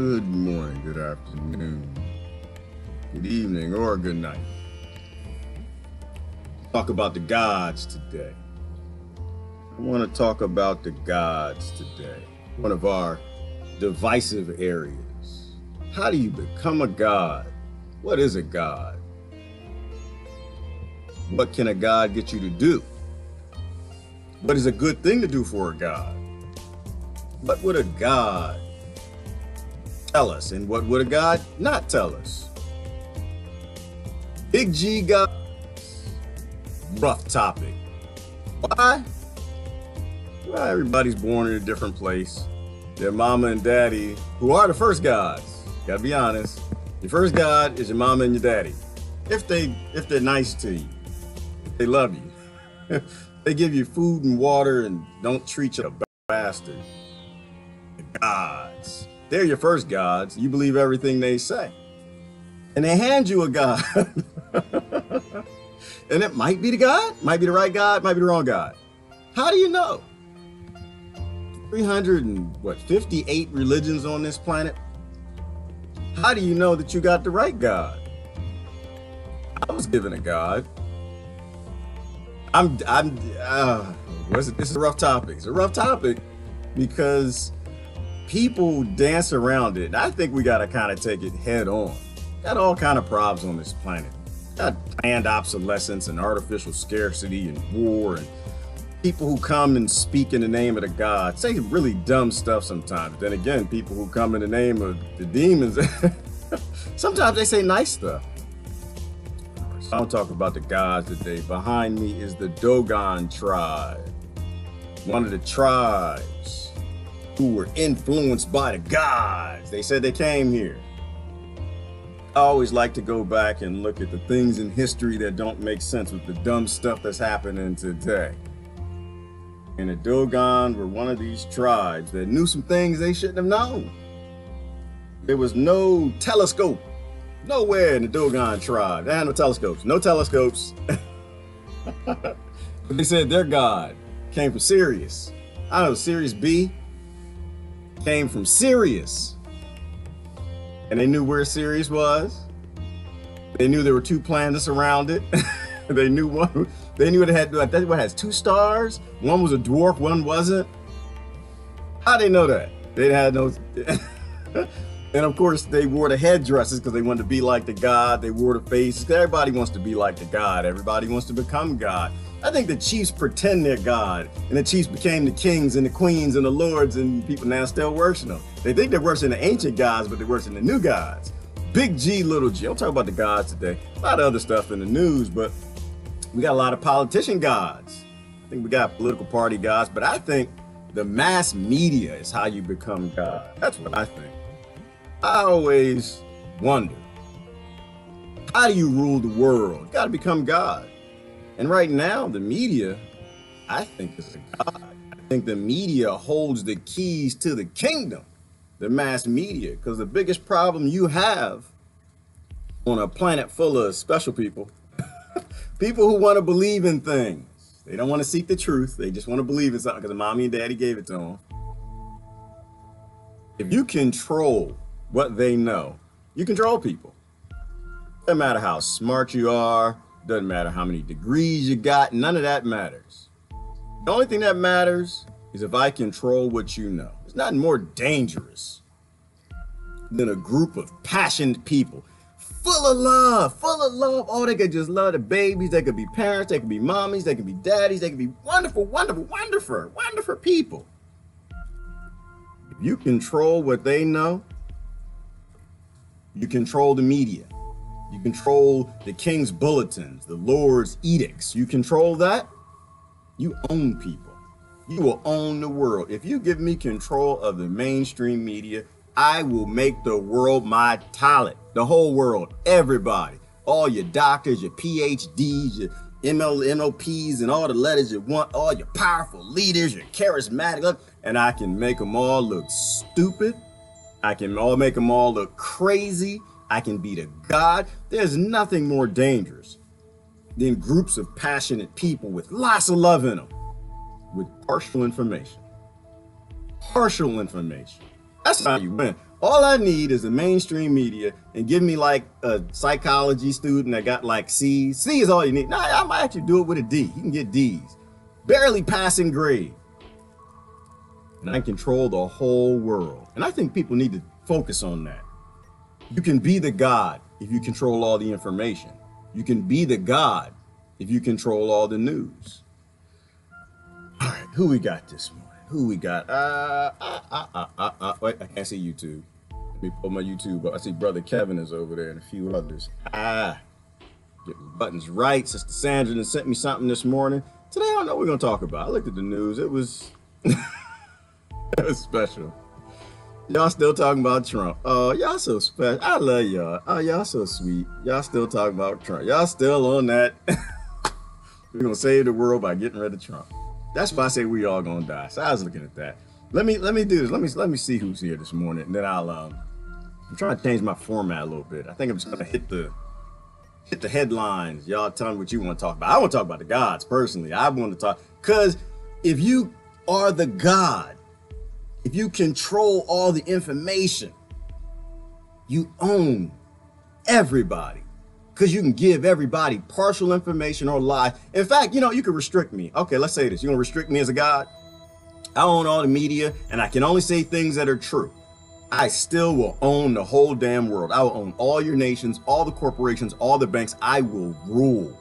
Good morning, good afternoon, good evening, or good night. Talk about the gods today. I want to talk about the gods today. One of our divisive areas. How do you become a god? What is a god? What can a god get you to do? What is a good thing to do for a god? What would a god tell us, and what would a god not tell us? Big G gods, rough topic. Why? Well, everybody's born in a different place. Their mama and daddy, who are the first gods, gotta be honest. Your first god is your mama and your daddy. If they're nice to you, if they love you, they give you food and water and don't treat you like a bastard. The gods. They're your first gods. You believe everything they say. And they hand you a god. And it might be the god, might be the right god, might be the wrong god. How do you know? 358 religions on this planet. How do you know that you got the right god? I was given a god. This is a rough topic. It's a rough topic because people dance around it. I think we got to kind of take it head on. Got all kind of problems on this planet. Got planned obsolescence and artificial scarcity and war and people who come and speak in the name of the God say really dumb stuff sometimes. Then again, people who come in the name of the demons, sometimes they say nice stuff. So I'll talk about the gods today. Behind me is the Dogon tribe, one of the tribes who were influenced by the gods. They said they came here. I always like to go back and look at the things in history that don't make sense with the dumb stuff that's happening today. And the Dogon were one of these tribes that knew some things they shouldn't have known. There was no telescope. Nowhere in the Dogon tribe. They had no telescopes. No telescopes. But they said their god came from Sirius. I don't know, Sirius B came from Sirius. And they knew where Sirius was. They knew there were two planets around it. They knew it had, I think it has two stars. One was a dwarf, one wasn't. How they know that? They had no. And of course, they wore the headdresses because they wanted to be like the god. They wore the faces. Everybody wants to be like the god. Everybody wants to become god. I think the chiefs pretend they're god, and the chiefs became the kings and the queens and the lords, and people now still worship them. They think they're worshiping the ancient gods, but they're worshiping the new gods. Big G, little g. I'm talking about the gods today. A lot of other stuff in the news, but we got a lot of politician gods. I think we got political party gods, but I think the mass media is how you become god. That's what I think. I always wonder, how do you rule the world? You got to become God. And right now, the media, I think, is a god. I think the media holds the keys to the kingdom, the mass media, because the biggest problem you have on a planet full of special people, people who want to believe in things. They don't want to seek the truth. They just want to believe in something because mommy and daddy gave it to them. If you control what they know, you control people. Doesn't matter how smart you are, doesn't matter how many degrees you got, none of that matters. The only thing that matters is if I control what you know. There's nothing more dangerous than a group of passionate people, full of love. Oh, they could just love the babies, they could be parents, they could be mommies, they could be daddies, they could be wonderful people. If you control what they know, you control the media. You control the king's bulletins, the Lord's edicts. You control that, you own people. You will own the world. If you give me control of the mainstream media, I will make the world my talent. The whole world, everybody. All your doctors, your PhDs, your MLPs, and all the letters you want, all your powerful leaders, your charismatic, and I can make them all look stupid. I can make them all look crazy. I can be the god. There's nothing more dangerous than groups of passionate people with lots of love in them, with partial information. Partial information. That's how you win. All I need is the mainstream media and give me like a psychology student that got like C's. C is all you need. No, I might actually do it with a D. You can get D's. Barely passing grade. And I can control the whole world. And I think people need to focus on that. You can be the God if you control all the information. You can be the God if you control all the news. All right, who we got this morning? Who we got? Wait, I can't see YouTube. Let me pull my YouTube up. I see Brother Kevin is over there and a few others. Get the buttons right. Sister Sandra done sent me something this morning. Today, I don't know what we're going to talk about. I looked at the news. It was, it was special. Y'all still talking about Trump. Oh, y'all so special. I love y'all. Oh, y'all so sweet. Y'all still talking about Trump. Y'all still on that. We're going to save the world by getting rid of Trump. That's why I say we all going to die. So I was looking at that. Let me do this. Let me see who's here this morning. And then I'm trying to change my format a little bit. I think I'm just going to hit the headlines. Y'all tell me what you want to talk about. I want to talk about the gods personally. I want to talk because if you are the God, if you control all the information, you own everybody because you can give everybody partial information or lie. In fact, you can restrict me. Okay, let's say this. You're going to restrict me as a God? I own all the media and I can only say things that are true. I still will own the whole damn world. I will own all your nations, all the corporations, all the banks. I will rule.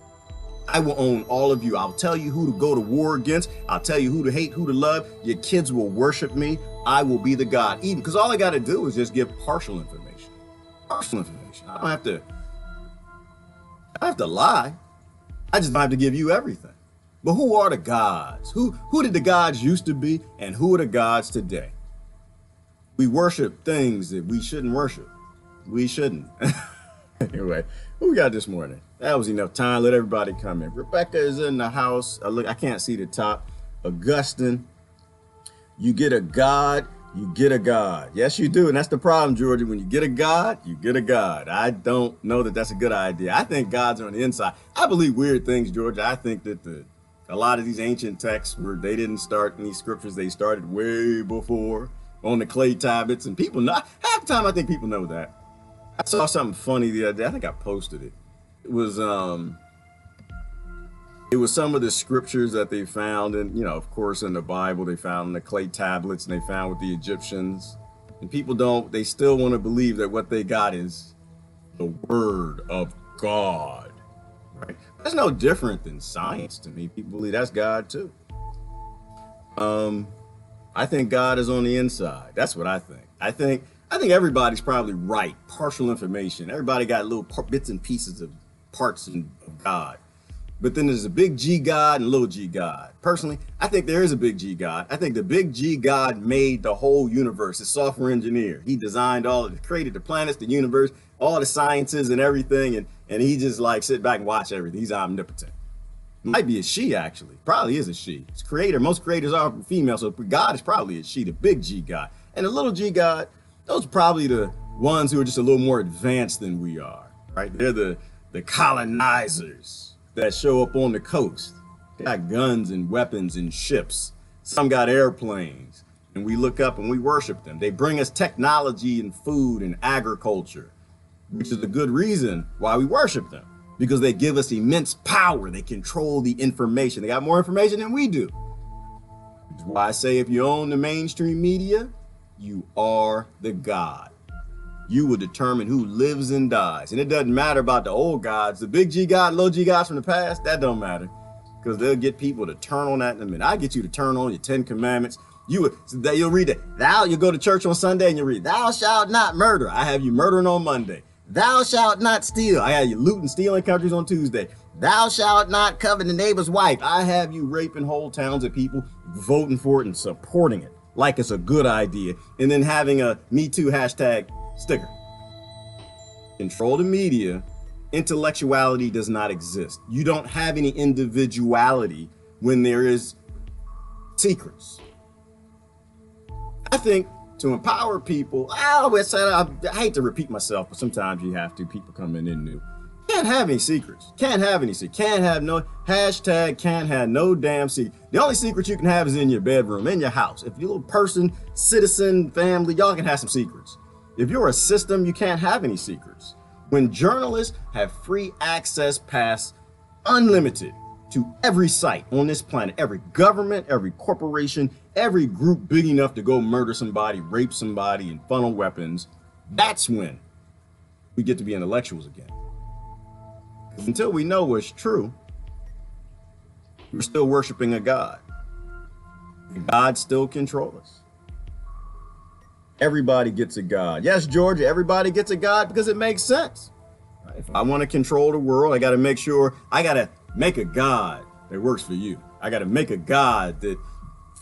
I will own all of you. I'll tell you who to go to war against. I'll tell you who to hate, who to love. Your kids will worship me. I will be the God. Even because all I got to do is just give partial information. Partial information. I don't have to lie. I just don't have to give you everything. But who are the gods? Who did the gods used to be and who are the gods today? We worship things that we shouldn't worship. We shouldn't. Anyway, who we got this morning? That was enough time. Let everybody come in. Rebecca is in the house. I can't see the top. Augustine, you get a God, you get a God. Yes, you do. And that's the problem, Georgia. When you get a God, you get a God. I don't know that that's a good idea. I think gods are on the inside. I believe weird things, Georgia. I think that a lot of these ancient texts they didn't start in these scriptures. They started way before on the clay tablets. And people not half the time I think people know that. I saw something funny the other day. I think I posted it. It was some of the scriptures that they found, and of course, in the Bible, they found in the clay tablets, and they found with the Egyptians. And people they still want to believe that what they got is the word of God. Right? That's no different than science to me. People believe that's God too. I think God is on the inside. That's what I think. I think everybody's probably right. Partial information. Everybody got little bits and pieces of parts of God. But then there's a big G God and little G God. Personally, I think there is a big G God. I think the big G God made the whole universe. A software engineer. He designed created the planets, the universe, all the sciences and everything. And he just sit back and watch everything. He's omnipotent. Might be a she, actually. Probably is a she. It's creator. Most creators are female, so God is probably a she, the big G God. And the little G God, those are probably the ones who are just a little more advanced than we are, right? They're the colonizers that show up on the coast. They got guns and weapons and ships. Some got airplanes, and we look up and we worship them. They bring us technology and food and agriculture, which is a good reason why we worship them. Because they give us immense power. They control the information. They got more information than we do. Which is why I say if you own the mainstream media, you are the God. You will determine who lives and dies. And it doesn't matter about the old gods, the big G God, low G gods from the past, that don't matter. Because they'll get people to turn on that in a minute. I get you to turn on your 10 commandments. You'll read it. You go to church on Sunday and you read, thou shalt not murder. I have you murdering on Monday. Thou shalt not steal. I have you looting, stealing countries on Tuesday. Thou shalt not covet the neighbor's wife. I have you raping whole towns of people, voting for it and supporting it like it's a good idea. And then having a Me Too hashtag sticker. Control the media. Intellectuality does not exist. You don't have any individuality when there is secrets. I think to empower people, I hate to repeat myself, but sometimes you have to. People coming in new. Can't have any secrets. Can't have any secrets. Can't have no hashtag. Can't have no damn secret. The only secret you can have is in your bedroom, in your house. If you're a little person, citizen, family, y'all can have some secrets. If you're a system, you can't have any secrets. When journalists have free access past unlimited to every site on this planet, every government, every corporation, every group big enough to go murder somebody, rape somebody, and funnel weapons, that's when we get to be intellectuals again. Until we know what's true, we're still worshiping a God. God still controls us. Everybody gets a God. Yes, Georgia, everybody gets a God because it makes sense. If I want to control the world, I got to make sure, I got to make a God that works for you. I got to make a God that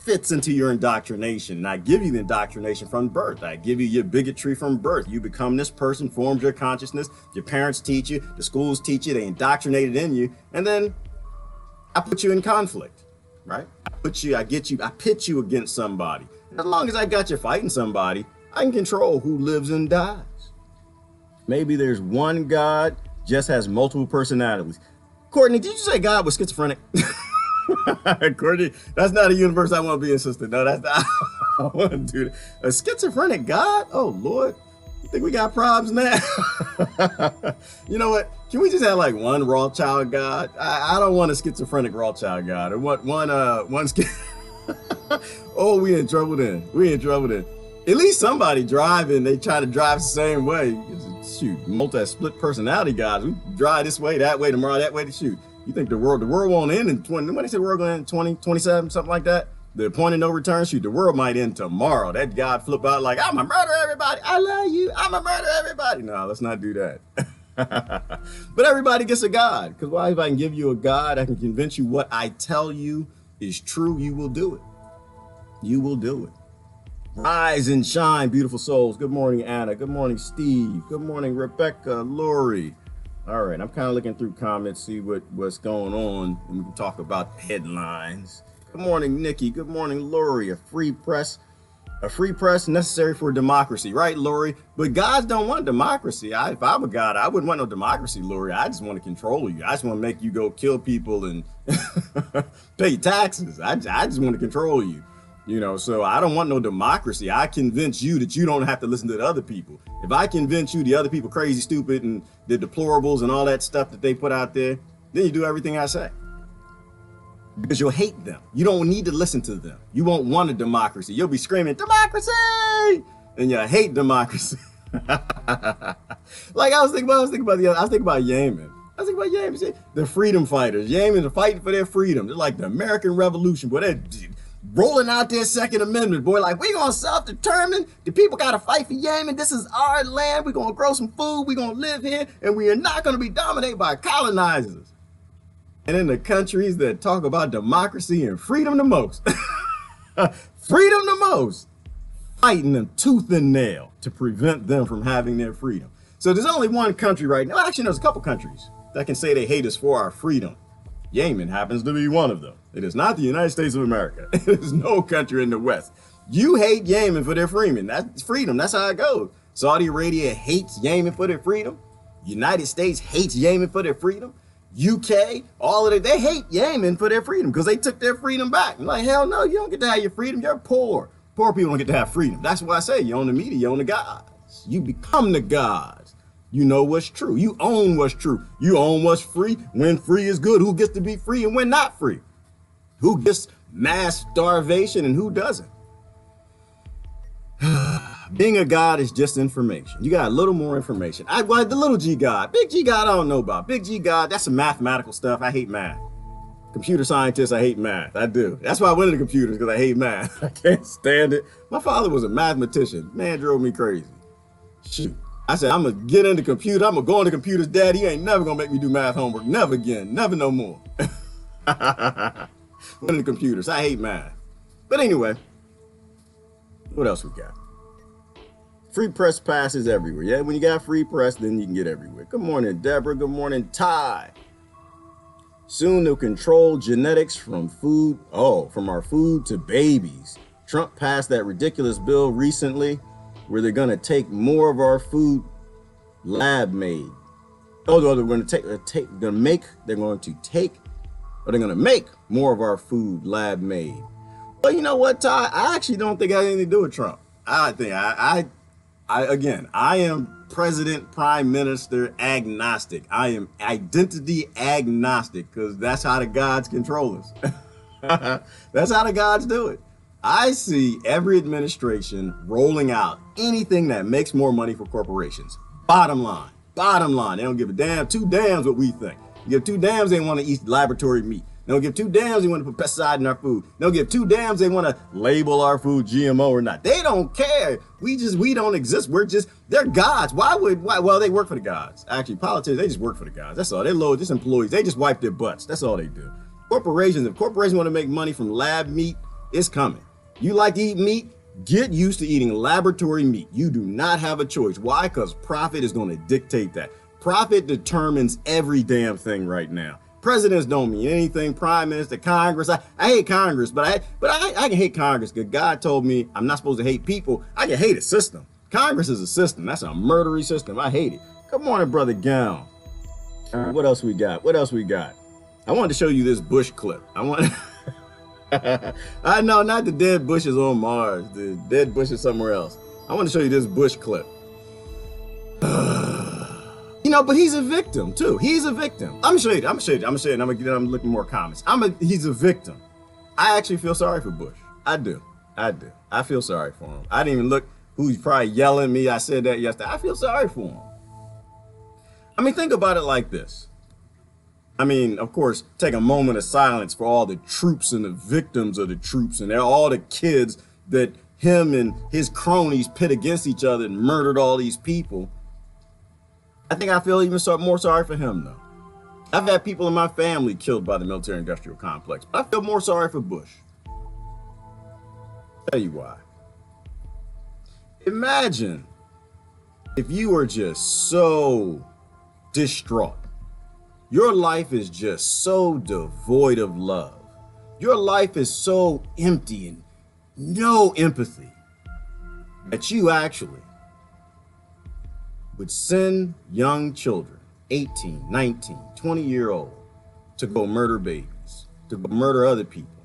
fits into your indoctrination. And I give you the indoctrination from birth. I give you your bigotry from birth. You become this person, forms your consciousness. Your parents teach you, the schools teach you, they indoctrinate it in you. And then I put you in conflict, right? I pit you against somebody. As long as I got you fighting somebody, I can control who lives and dies. Maybe there's one God, just has multiple personalities. Courtney, did you say God was schizophrenic? Courtney, that's not a universe I want to be in, sister. No, that's not. I want to do that. A schizophrenic God? Oh, Lord. You think we got problems now? You know what? Can we just have like one Rothschild God? I don't want a schizophrenic Rothschild God. Or what? One. Oh, we in trouble then. We in trouble then. At least somebody driving, they try to drive the same way. Shoot, multi-split personality guys. We drive this way, that way, tomorrow, that way to shoot. You think the world won't end in 20, when they say the world going to end in 2027, something like that? The point of no return, shoot, the world might end tomorrow. That God flip out like, I'm gonna murder everybody. I love you. I'm gonna murder everybody. No, let's not do that. But everybody gets a God. Because why? If I can give you a God, I can convince you what I tell you is true, you will do it. You will do it. Rise and shine, beautiful souls. Good morning, Anna. Good morning, Steve. Good morning, Rebecca, Lori. All right, I'm kind of looking through comments, see what's going on, and we can talk about the headlines. Good morning, Nikki. Good morning, Lori. A free press necessary for democracy, right, Lori? But gods don't want democracy. If I were God, I wouldn't want no democracy, Lori. I just want to control you. I just want to make you go kill people and pay taxes. I just want to control you. You know, so I don't want no democracy. I convince you that you don't have to listen to the other people. If I convince you the other people crazy, stupid, and the deplorables and all that stuff that they put out there, then you do everything I say. Because you'll hate them. You don't need to listen to them. You won't want a democracy. You'll be screaming, democracy! And you hate democracy. Like I was thinking about Yemen. See, the freedom fighters. Yemen are fighting for their freedom. They're like the American Revolution, but they're rolling out their Second Amendment, boy, like we gonna self-determine. The people gotta fight for Yemen. This is our land. We're gonna grow some food. We're gonna live here, and we are not gonna be dominated by colonizers. And in the countries that talk about democracy and freedom the most, freedom the most, fighting them tooth and nail to prevent them from having their freedom. So there's only one country right now. Actually, there's a couple countries that can say they hate us for our freedom. Yemen happens to be one of them. It is not the United States of America. It is no country in the West. You hate Yemen for their freedom. That's freedom. That's how it goes. Saudi Arabia hates Yemen for their freedom. United States hates Yemen for their freedom. UK, all of it, they hate Yemen for their freedom because they took their freedom back. I'm like, hell no, you don't get to have your freedom. You're poor. Poor people don't get to have freedom. That's why I say you own the media, you own the gods. You become the gods. You know what's true. You own what's true. You own what's free. When free is good, who gets to be free and when not free? Who gets mass starvation and who doesn't? Being a god is just information. You got a little more information. The little G God. Big G God, I don't know about. Big G God, that's some mathematical stuff. I hate math. Computer scientist, I hate math. I do. That's why I went into computers, because I hate math. I can't stand it. My father was a mathematician. Man, drove me crazy. Shoot. I said, I'm going to get into computer. I'm going to go into computers. Daddy, you ain't never going to make me do math homework. Never again. Never no more. Went into computers. I hate math. But anyway, what else we got? Free press passes everywhere. Yeah, when you got free press, then you can get everywhere. Good morning, Deborah. Good morning, Ty. Soon they'll control genetics from food. Oh, from our food to babies. Trump passed that ridiculous bill recently where they're going to take more of our food lab made. Oh, they're going to make more of our food lab made. Well, you know what, Ty? I actually don't think it has anything to do with Trump. I I am president, prime minister agnostic. I am identity agnostic because that's how the gods control us. That's how the gods do it. I see every administration rolling out anything that makes more money for corporations. Bottom line. Bottom line. They don't give a damn, two damns what we think. They give two damns they want to eat laboratory meat. They don't give two damns they want to put pesticide in our food. They don't give two damns they want to label our food GMO or not. They don't care. We don't exist. They're gods. Well, they work for the gods. Actually, politicians, they just work for the gods. That's all. They're low, just employees. They just wipe their butts. That's all they do. Corporations, if corporations want to make money from lab meat, it's coming. You like to eat meat? Get used to eating laboratory meat. You do not have a choice. Why? Because profit is going to dictate that. Profit determines every damn thing right now. Presidents don't mean anything. Prime Minister, Congress. I hate Congress, but I can hate Congress because God told me I'm not supposed to hate people. I can hate a system. Congress is a system. That's a murdery system. I hate it. Good morning, Brother Gown. What else we got? What else we got? I wanted to show you this Bush clip. I know, not the dead bushes on Mars. The dead bushes somewhere else. I want to show you this Bush clip. You know, but he's a victim too. He's a victim. I'm gonna show you. I'm looking more comments. He's a victim. I actually feel sorry for Bush. I do. I feel sorry for him. I didn't even look who's probably yelling at me. I said that yesterday. I feel sorry for him. I mean, think about it like this. I mean, of course, take a moment of silence for all the troops and the victims of the troops and all the kids that him and his cronies pit against each other and murdered all these people. I think I feel even more sorry for him, though. I've had people in my family killed by the military-industrial complex, but I feel more sorry for Bush. Tell you why. Imagine if you were just so distraught. Your life is just so devoid of love. Your life is so empty and no empathy that you actually would send young children, 18, 19, 20-year-old, to go murder babies, to go murder other people,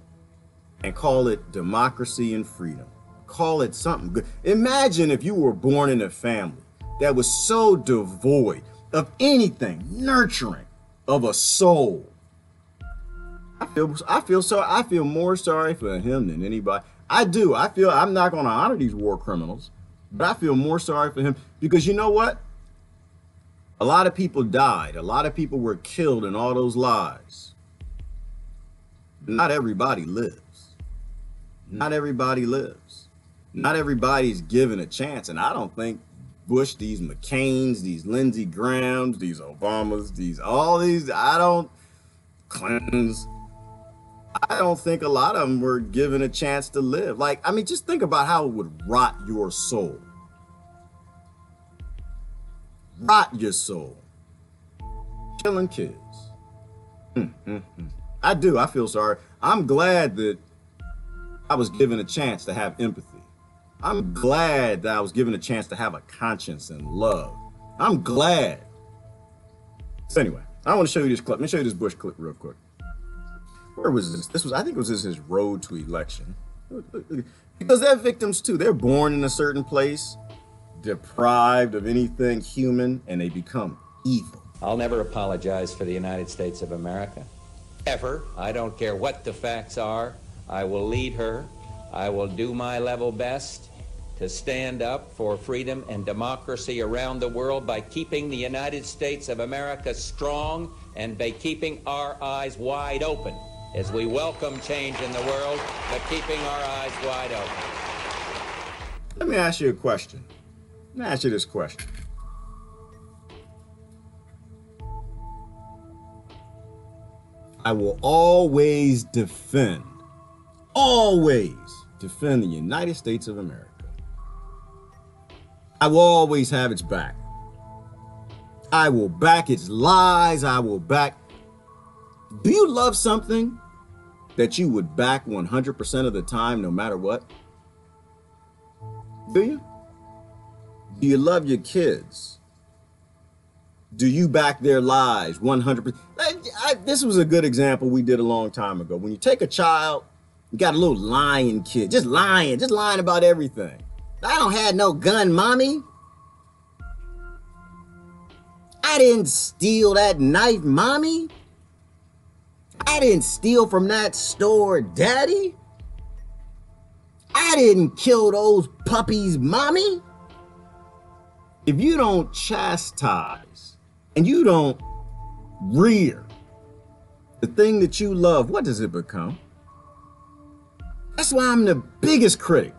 and call it democracy and freedom. Call it something good. Imagine if you were born in a family that was so devoid of anything nurturing of a soul. I feel more sorry for him than anybody. I do. I feel I'm not going to honor these war criminals, but I feel more sorry for him because you know what? A lot of people died. A lot of people were killed in all those lies. Not everybody lives. Not everybody lives. Not everybody's given a chance. And I don't think Bush, these McCains, these Lindsey Grahams, these Obamas, Clintons, I don't think a lot of them were given a chance to live. Like, I mean, just think about how it would rot your soul. Rot your soul. Killing kids. I do. I feel sorry. I'm glad that I was given a chance to have empathy. I'm glad that I was given a chance to have a conscience and love. I'm glad. So anyway, I want to show you this clip. Let me show you this Bush clip real quick. Where was this? I think it was his road to election. Because they're victims too. They're born in a certain place, deprived of anything human, and they become evil. I'll never apologize for the United States of America. Ever. I don't care what the facts are. I will lead her. I will do my level best to stand up for freedom and democracy around the world by keeping the United States of America strong and by keeping our eyes wide open as we welcome change in the world, but keeping our eyes wide open. Let me ask you a question. Let me ask you this question. I will always defend the United States of America. I will always have its back. I will back its lies. I will back. Do you love something that you would back 100% of the time, no matter what? Do you? Do you love your kids? Do you back their lies 100%? This was a good example we did a long time ago. When you take a child, you got a little lying kid, just lying about everything. I don't have no gun, mommy. I didn't steal that knife, mommy. I didn't steal from that store, daddy. I didn't kill those puppies, mommy. If you don't chastise and you don't rear the thing that you love, what does it become? That's why I'm the biggest critic.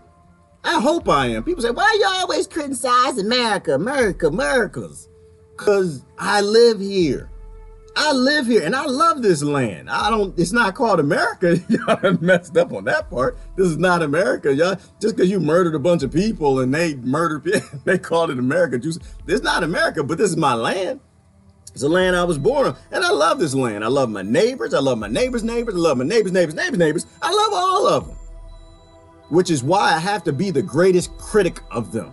I hope I am. People say, why you always criticize Americas? Because I live here. I live here and I love this land. It's not called America. Y'all messed up on that part. This is not America, y'all. Just because you murdered a bunch of people and they murdered people, they called it America. This is not America, but this is my land. It's a land I was born on. And I love this land. I love my neighbors. I love my neighbors' neighbors. I love my neighbors' neighbors. I love all of them. Which is why I have to be the greatest critic of them.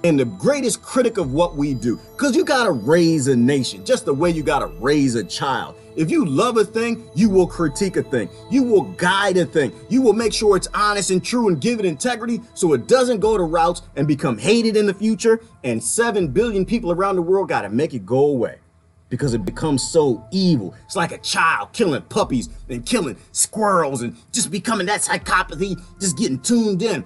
And the greatest critic of what we do. Because you got to raise a nation just the way you got to raise a child. If you love a thing, you will critique a thing. You will guide a thing. You will make sure it's honest and true and give it integrity so it doesn't go to routes and become hated in the future. And 7 billion people around the world got to make it go away because it becomes so evil. It's like a child killing puppies and killing squirrels and just becoming that psychopathy, just getting tuned in,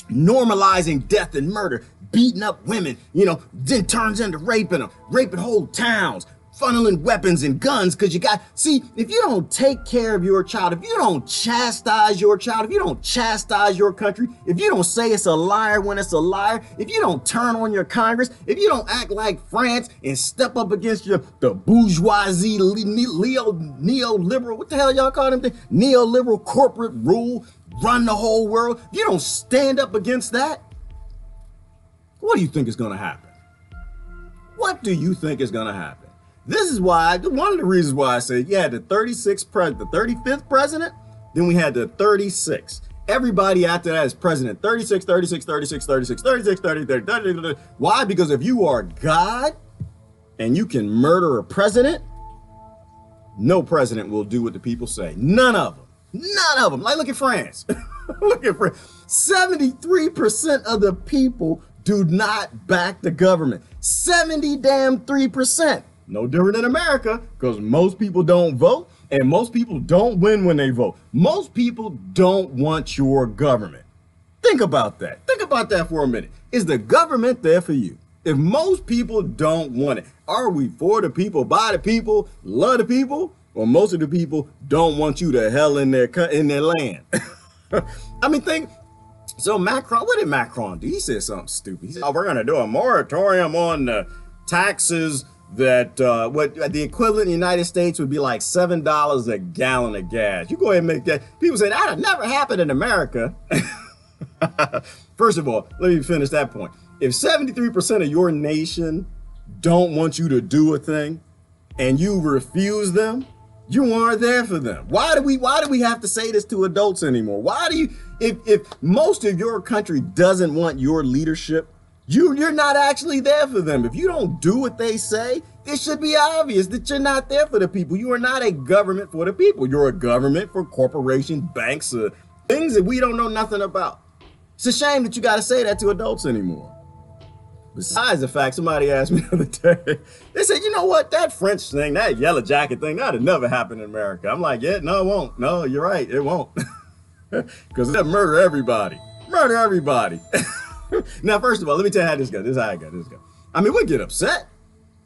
normalizing death and murder. Beating up women, then turns into raping them, raping whole towns, funneling weapons and guns because if you don't take care of your child, if you don't chastise your child, if you don't chastise your country, if you don't say it's a liar when it's a liar, if you don't turn on your Congress, if you don't act like France and step up against the bourgeoisie, neoliberal, what the hell y'all call them things? Neoliberal corporate rule, run the whole world. If you don't stand up against that, what do you think is going to happen? What do you think is going to happen? This is why, one of the reasons why I say you had the 35th president, then we had the 36th. Everybody after that is president 36, 36, 36, 36, 36, 30, 30, 30, 30, 30. Why? Because if you are God and you can murder a president, no president will do what the people say. None of them. None of them. Like, look at France. Look at France. 73% of the people do not back the government. 73%. No different than America, because most people don't vote and most people don't win when they vote. Most people don't want your government. Think about that. Think about that for a minute. Is the government there for you? If most people don't want it, are we for the people, by the people, love the people, or most of the people don't want you to hell in their land? I mean, so Macron, what did Macron do? He said something stupid. He said, we're going to do a moratorium on the taxes that what the equivalent in the United States would be like $7 a gallon of gas. You go ahead and make that. People say that'll never happen in America. First of all, let me finish that point. If 73% of your nation don't want you to do a thing and you refuse them, you aren't there for them. Why do we have to say this to adults anymore? Why do you, if most of your country doesn't want your leadership, you're not actually there for them. If you don't do what they say, it should be obvious that you're not there for the people. You are not a government for the people. You're a government for corporations, banks, things that we don't know nothing about. It's a shame that you got to say that to adults anymore. Besides the fact, somebody asked me the other day, they said, you know what, that French thing, that yellow jacket thing, that'd never happen in America. I'm like, yeah, no, it won't. No, you're right, it won't. Because they'll murder everybody. Murder everybody. Now, first of all, let me tell you how this goes. This is how I got this go. I mean, we get upset.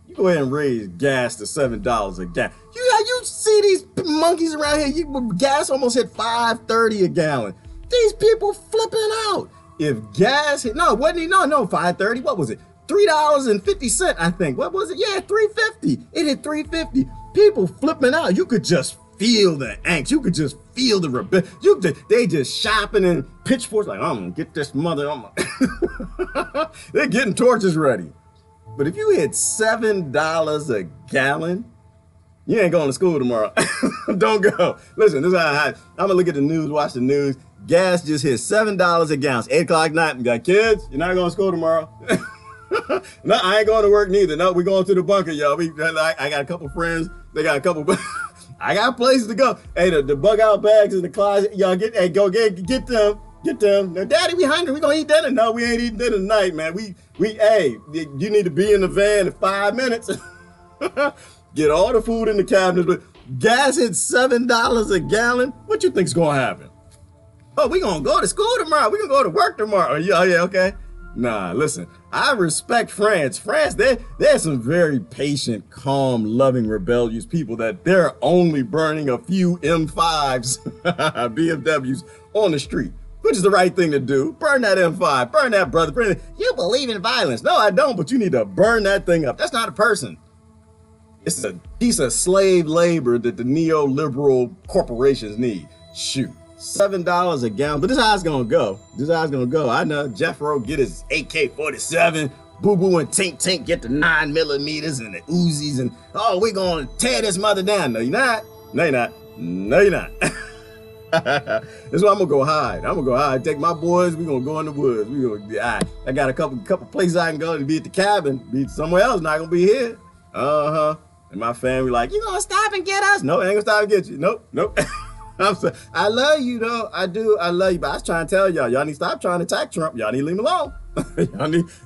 You go ahead and raise gas to $7 a gallon. You see these monkeys around here, gas almost hit $5.30 a gallon. These people flipping out. If gas hit, no, wasn't it? No, $5.30. What was it? $3.50, I think. What was it? Yeah, $3.50. It hit $3.50. People flipping out. You could just feel the angst. You could just feel the rebellion. They just shopping and pitchforks like, I'm gonna get this mother. They're getting torches ready. But if you hit $7 a gallon, you ain't going to school tomorrow. Don't go. Listen, this is how I'm gonna look at the news, watch the news. Gas just hit $7 a gallon. It's 8 o'clock at night. You got kids, you're not going to school tomorrow. No, I ain't going to work neither. No, we're going to the bunker, y'all. I got a couple friends. They got a couple. I got places to go. Hey, the bug out bags in the closet. Y'all get them. Get them. Now, Daddy, we hungry. We gonna eat dinner. No, we ain't eating dinner tonight, man. Hey, you need to be in the van in 5 minutes. Get all the food in the cabinets, but gas hit $7 a gallon. What you think's gonna happen? Oh, we gonna go to school tomorrow. We gonna go to work tomorrow. Oh, yeah, okay. Nah, listen, I respect France. France, they're some very patient, calm, loving, rebellious people that they're only burning a few M5s, BMWs on the street, which is the right thing to do. Burn that M5, burn that brother. Burn it. You believe in violence. No, I don't, but you need to burn that thing up. That's not a person. It's a piece of slave labor that the neoliberal corporations need. Shoot. $7 a gallon, but this is how it's gonna go. This is how it's gonna go. I know Jeffro get his AK-47, Boo Boo and Tink get the 9mm and the Uzis, and oh, we're gonna tear this mother down. No, you're not. No, you're not. No, you're not. That's why I'm gonna go hide. I'm gonna go hide. Take my boys. We're gonna go in the woods. We gonna be all right. I got a couple places I can go to be at the cabin. Be somewhere else. Not gonna be here. And my family like, you gonna stop and get us? No, I ain't gonna stop and get you. Nope. I love you though. I do. I love you. But I was trying to tell y'all need to stop trying to attack Trump. Y'all need to leave him alone.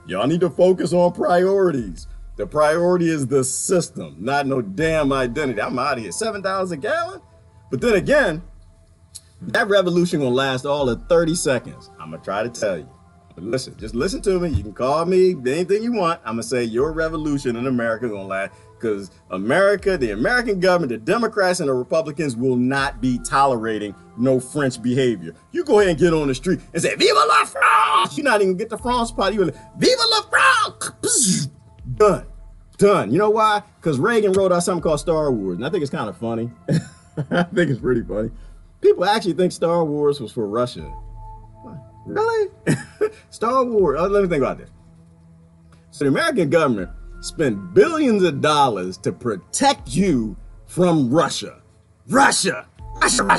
y'all need to focus on priorities. The priority is the system, not no damn identity. I'm out of here. $7 a gallon. But then again, that revolution gonna last all of 30 seconds. I'm gonna try to tell you. But listen, just listen to me. You can call me anything you want. I'm gonna say your revolution in America is gonna last. Because America, the American government, the Democrats and the Republicans will not be tolerating no French behavior. You go ahead and get on the street and say, Viva la France! You're not even get the France part. You're like, Viva la France! Done. You know why? Because Reagan wrote out something called Star Wars. And I think it's kind of funny. I think it's pretty funny. People actually think Star Wars was for Russia. Really? Star Wars. Let me think about this. So the American government spend billions of dollars to protect you from Russia. Russia. That's why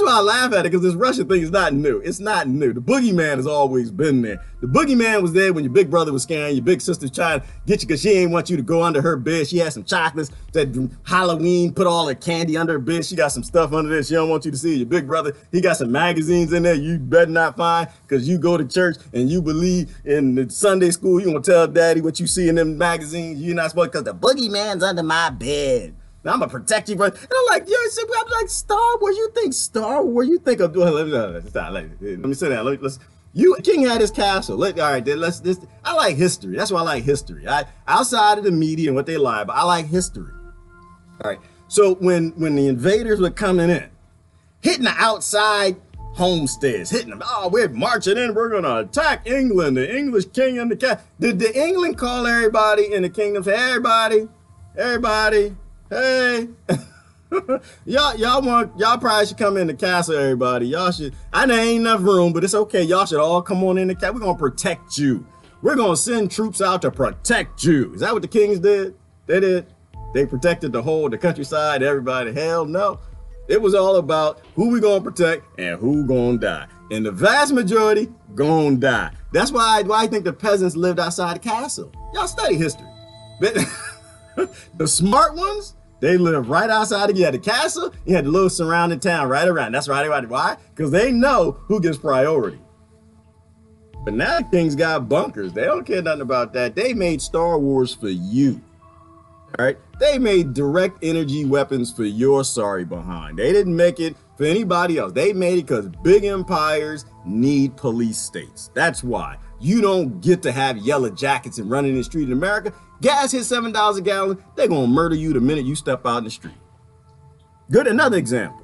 I laugh at it, because this Russia thing is not new. It's not new. The boogeyman has always been there. The boogeyman was there when your big brother was scaring your big sister trying to get you because she ain't want you to go under her bed. She had some chocolates that Halloween, put all the candy under her bed. She got some stuff under there she don't want you to see. Your big brother, he got some magazines in there you better not find because you go to church and you believe in the Sunday school. You gonna tell daddy what you see in them magazines. You're not supposed, because the boogeyman's under my bed. I'm gonna protect you, but I'm like, I'm like Star Wars. You think Star Wars? You think of? Let me sit down. King had his castle. All right, I like history. That's why I like history. Outside of the media and what they lie, but I like history. All right. So when the invaders were coming in, hitting the outside homesteads, hitting them. Oh, we're marching in. We're gonna attack England. The English king and the cat. Did the England call everybody in the kingdom? Say, everybody. Hey, y'all probably should come in the castle, everybody. Y'all should. I know ain't enough room, but it's okay. Y'all should all come on in the castle. We're gonna protect you. We're gonna send troops out to protect you. Is that what the kings did? They did. They protected the countryside, everybody. Hell no. It was all about who we gonna protect and who gonna die. And the vast majority gonna die. That's why I think the peasants lived outside the castle. Y'all study history. But the smart ones, they live right outside. You had the castle, you had the little surrounding town right around. That's right. Why? Because they know who gets priority. But now things got bunkers. They don't care nothing about that. They made Star Wars for you. All right? They made direct energy weapons for your sorry behind. They didn't make it for anybody else. They made it because big empires need police states. That's why. You don't get to have yellow jackets and run in the street in America. Gas hit $7 a gallon. They're going to murder you the minute you step out in the street. Good. Another example.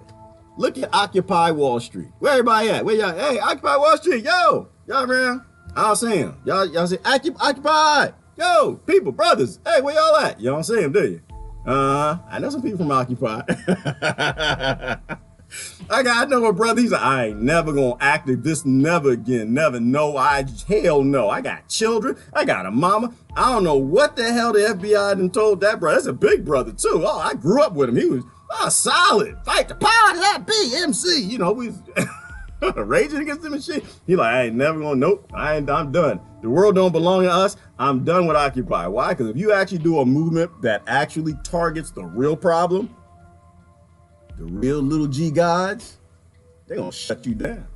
Look at Occupy Wall Street. Where everybody at? Where y'all? Hey, Occupy Wall Street. Yo, y'all around? I don't see him. Y'all see Occupy. Yo, people, brothers. Hey, where y'all at? You don't see him, do you? I know some people from Occupy. I know a brother, he's like, I ain't never gonna act like this, never again, never, no, hell no. I got children, I got a mama. I don't know what the hell the FBI done told that brother. That's a big brother too. Oh, I grew up with him. He was solid. Fight the power of that BMC. You know, we raging against the machine. He like, I ain't never gonna, nope, I'm done. The world don't belong to us. I'm done with Occupy. Why? Because if you actually do a movement that actually targets the real problem, the real little G gods, they're gonna shut you down.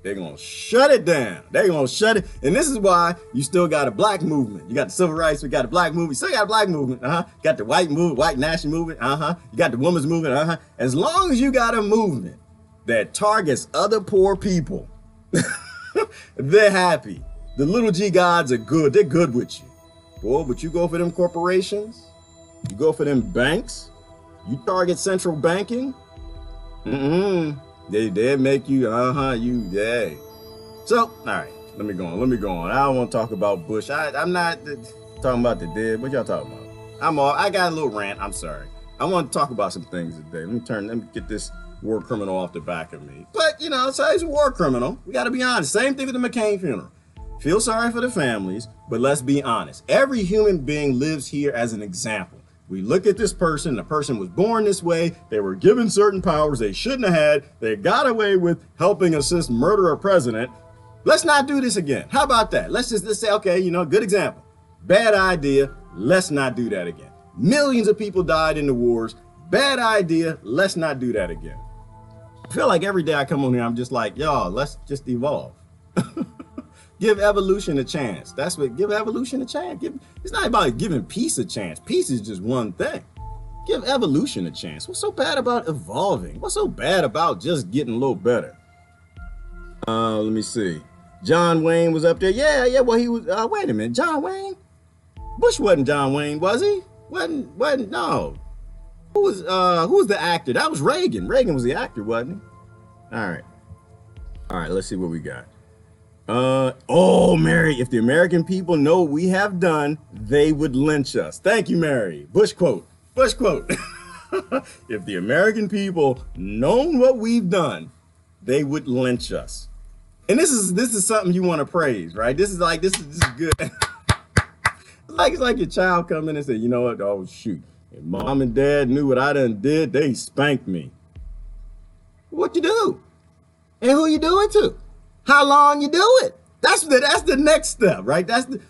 They're going to shut it down. They're going to shut it. And this is why you still got a black movement. You got the civil rights. We got a black movement. You still got a black movement. Got the white movement, white national movement. You got the women's movement. As long as you got a movement that targets other poor people, they're happy. The little G gods are good. They're good with you. Boy, but you go for them corporations. You go for them banks. You target central banking. They make you, yeah. So, all right, let me go on. I don't want to talk about Bush. I'm not talking about the dead. What y'all talking about? I got a little rant. I'm sorry. I want to talk about some things today. Let me get this war criminal off the back of me. But, so he's a war criminal. We got to be honest. Same thing with the McCain funeral. Feel sorry for the families, but let's be honest. Every human being lives here as an example. We look at this person, the person was born this way, they were given certain powers they shouldn't have had, they got away with helping assist murder a president. Let's not do this again. How about that? Let's say, okay, good example. Bad idea, let's not do that again. Millions of people died in the wars. Bad idea, let's not do that again. I feel like every day I come on here, I'm just like, y'all, let's just evolve. Give evolution a chance. That's what, give evolution a chance. It's not about giving peace a chance. Peace is just one thing. Give evolution a chance. What's so bad about evolving? What's so bad about just getting a little better? Let me see. John Wayne was up there. Yeah, well, he was, wait a minute, John Wayne? Bush wasn't John Wayne, was he? Wasn't, no. Who was the actor? That was Reagan. Reagan was the actor, wasn't he? All right, let's see what we got. Mary, if the American people know what we have done, they would lynch us. Thank you, Mary. Bush quote. If the American people known what we've done, they would lynch us. And this is something you want to praise, right? This is good. It's like your child come in and say, you know what? Oh, shoot. If mom and dad knew what I done did, they spanked me. What you do? And who you do it to? How long you do it? That's the next step, right? That's the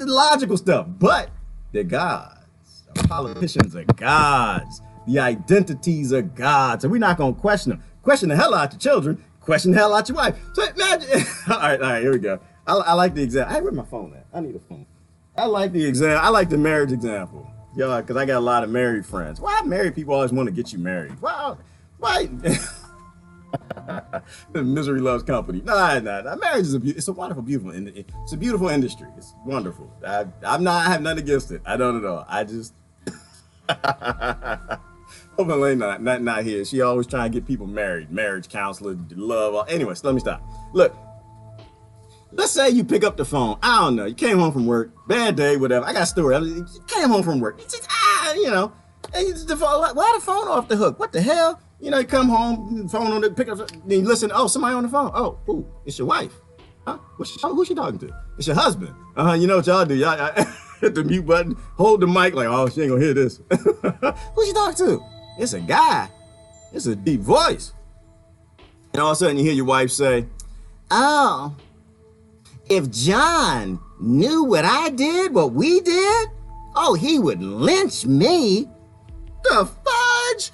logical stuff. But they're gods. Our politicians are gods. The identities are gods. And we're not going to question them. Question the hell out your children. Question the hell out your wife. So imagine. All right, here we go. I like the example. Hey, where's my phone at? I need a phone. I like the example. I like the marriage example. Yeah, because I got a lot of married friends. Why married people always want to get you married? Why? Misery loves company. Nah. Marriage is it's a wonderful, beautiful. It's a beautiful industry. It's wonderful. I have nothing against it. I don't at all. I just hope Elaine not here. She always trying to get people married. Marriage counselor, love. Anyways, let me stop. Look. Let's say you pick up the phone. I don't know. You came home from work. Bad day, whatever. I got a story. You came home from work. It's just, And why the phone off the hook? What the hell? You come home, phone on the pick up, then you listen. Oh, somebody on the phone. Oh, ooh, it's your wife. Huh? Who's she talking to? It's your husband. You know what y'all do? Y'all hit the mute button, hold the mic like, oh, she ain't gonna hear this. Who's she talking to? It's a guy. It's a deep voice. And all of a sudden you hear your wife say, oh, if John knew what I did, what we did, oh, he would lynch me. The fudge?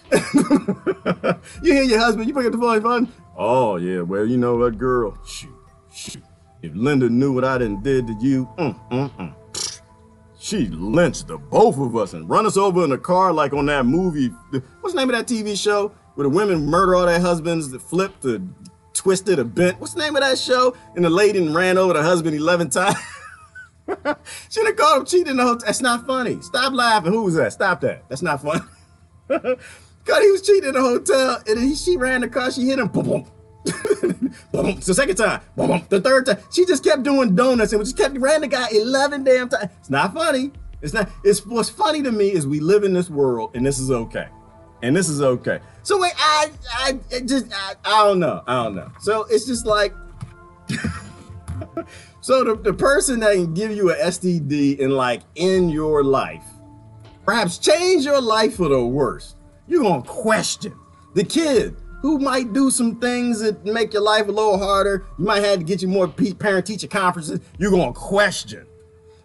You hear your husband, you pick up the phone, oh, yeah, well, you know what, girl? Shoot. If Linda knew what I done did to you, she'd lynch the both of us and run us over in a car like on that movie. What's the name of that TV show where the women murder all their husbands, that flipped, twisted, or bent? What's the name of that show? And the lady ran over the husband 11 times. She done called him cheating in the hotel. That's not funny. Stop laughing. Who was that? Stop that. That's not funny. God, he was cheating in the hotel, and then she ran the car. She hit him. Boom, boom. Boom. The second time. Boom, boom. The third time. She just kept doing donuts and just ran the guy 11 damn times. It's not funny. It's not. It's what's funny to me is we live in this world, and this is okay. So wait, I don't know. So it's just like. So the person that can give you an STD in your life, perhaps change your life for the worse, you're gonna question. The kid who might do some things that make your life a little harder, you might have to get you more parent-teacher conferences, you're gonna question.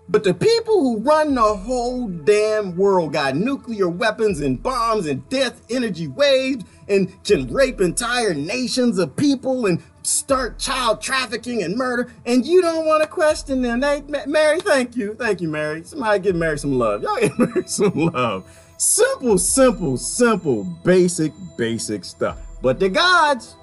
But the people who run the whole damn world got nuclear weapons and bombs and death energy waves and can rape entire nations of people and start child trafficking and murder, and you don't want to question them. Mary, thank you, Mary. Somebody give Mary some love. Y'all give Mary some love. Simple, simple, simple, basic stuff. But the gods,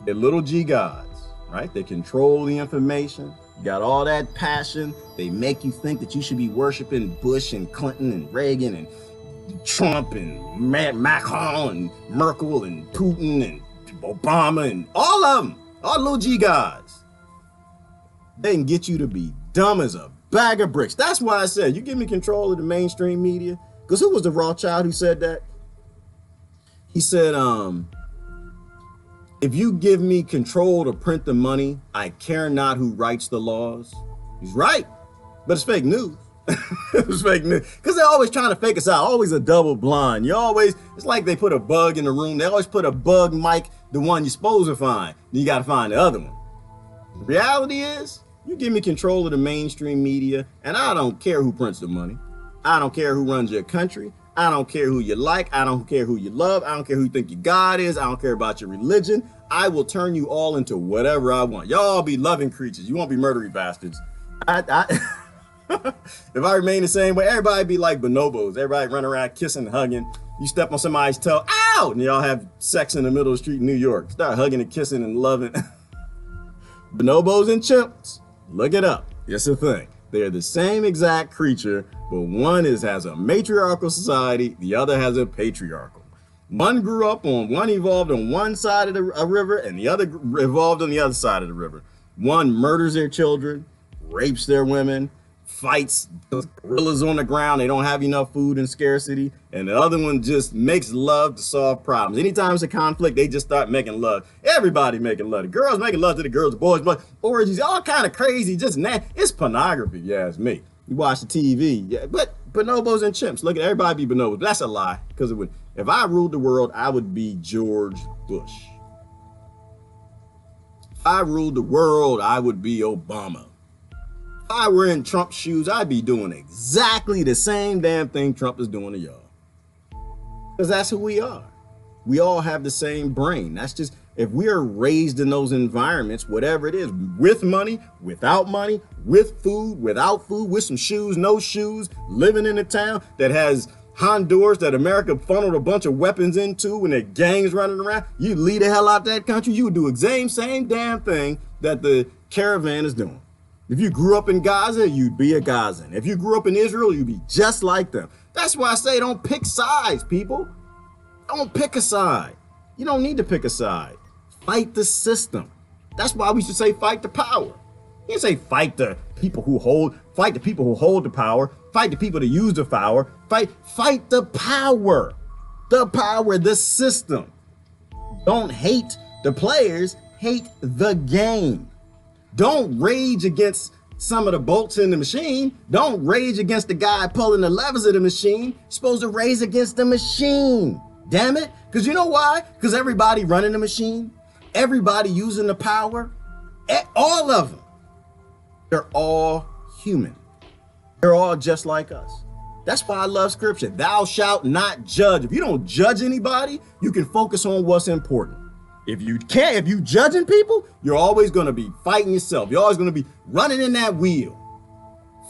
they're little g gods, right? They control the information. You got all that passion. They make you think that you should be worshiping Bush and Clinton and Reagan and Trump and Macron and Merkel and Putin and Obama and all of them, all little g gods. They can get you to be dumb as a bag of bricks. That's why I said, you give me control of the mainstream media. Because who was the Rothschild who said that? He said, if you give me control to print the money, I care not who writes the laws. He's right, but it's fake news. It's fake news. Because they're always trying to fake us out. Always a double blind. It's like they put a bug in the room. They always put a bug mic, the one you're supposed to find. Then you got to find the other one. The reality is, you give me control of the mainstream media, and I don't care who prints the money. I don't care who runs your country. I don't care who you like. I don't care who you love. I don't care who you think your God is. I don't care about your religion. I will turn you all into whatever I want. Y'all be loving creatures. You won't be murdery bastards. If I remain the same way, everybody be like bonobos. Everybody run around kissing and hugging. You step on somebody's toe, ow! And y'all have sex in the middle of the street in New York. Start hugging and kissing and loving. Bonobos and chimps. Look it up. It's a thing. They're the same exact creature, but one has a matriarchal society, the other has a patriarchal. One evolved on one side of a river, and the other evolved on the other side of the river. One murders their children, rapes their women, fights gorillas on the ground. They don't have enough food and scarcity. And the other one just makes love to solve problems. Anytime there's a conflict, they just start making love. Everybody making love. The girls making love to the girls, the boys, but orgies, all kind of crazy, just it's pornography, yeah, it's me. You watch the TV, yeah, but bonobos and chimps. Look at everybody be bonobos. That's a lie, because if I ruled the world, I would be George Bush. If I ruled the world, I would be Obama. If I were in Trump's shoes, I'd be doing exactly the same damn thing Trump is doing to y'all. Because that's who we are. We all have the same brain. That's just, if we are raised in those environments, whatever it is, with money, without money, with food, without food, with some shoes, no shoes, living in a town that has Honduras that America funneled a bunch of weapons into when their gangs running around, you lead the hell out that country, you would do the same damn thing that the caravan is doing. If you grew up in Gaza, you'd be a Gazan. If you grew up in Israel, you'd be just like them. That's why I say don't pick sides, people. Don't pick a side. You don't need to pick a side. Fight the system. That's why we should say fight the power. You can't say fight the people who hold the power, fight the people that use the power, fight the power. The system. Don't hate the players, hate the game. Don't rage against some of the bolts in the machine. Don't rage against the guy pulling the levers of the machine. You're supposed to rage against the machine. Damn it. Because you know why? Because everybody running the machine, everybody using the power, all of them, they're all human. They're all just like us. That's why I love scripture. Thou shalt not judge. If you don't judge anybody, you can focus on what's important. If you judging people, you're always going to be fighting yourself. You're always going to be running in that wheel,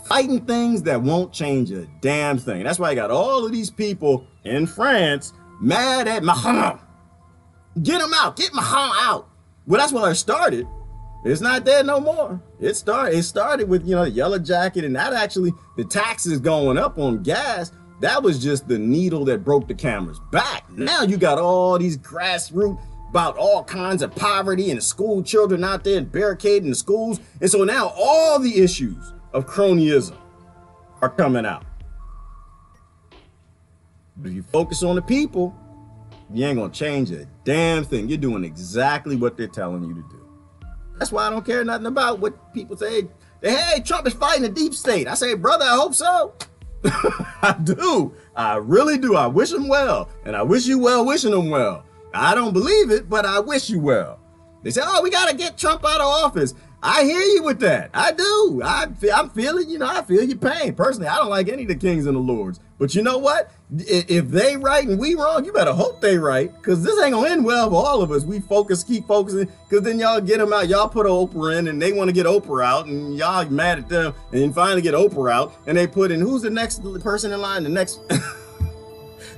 fighting things that won't change a damn thing. That's why I got all of these people in France mad at Macron. Get him out. Get Macron out. Well, that's where it started. It's not there no more. It started with, the yellow jacket, and that actually, the taxes going up on gas, that was just the needle that broke the camera's back. Now you got all these grassroots about all kinds of poverty and school children out there barricading the schools. And so now all the issues of cronyism are coming out. But if you focus on the people, you ain't gonna change a damn thing. You're doing exactly what they're telling you to do. That's why I don't care nothing about what people say. Hey, Trump is fighting the deep state. I say, brother, I hope so. I do. I really do. I wish him well. And I wish you well wishing him well. I don't believe it, but I wish you well. They say, oh, we got to get Trump out of office. I hear you with that. I do. I'm feeling, I feel your pain. Personally, I don't like any of the kings and the lords. But you know what? If they right and we wrong, you better hope they right. Because this ain't going to end well for all of us. We keep focusing. Because then y'all get them out. Y'all put Oprah in and they want to get Oprah out. And y'all mad at them. And then finally get Oprah out. And they put in, who's the next person in line? The next...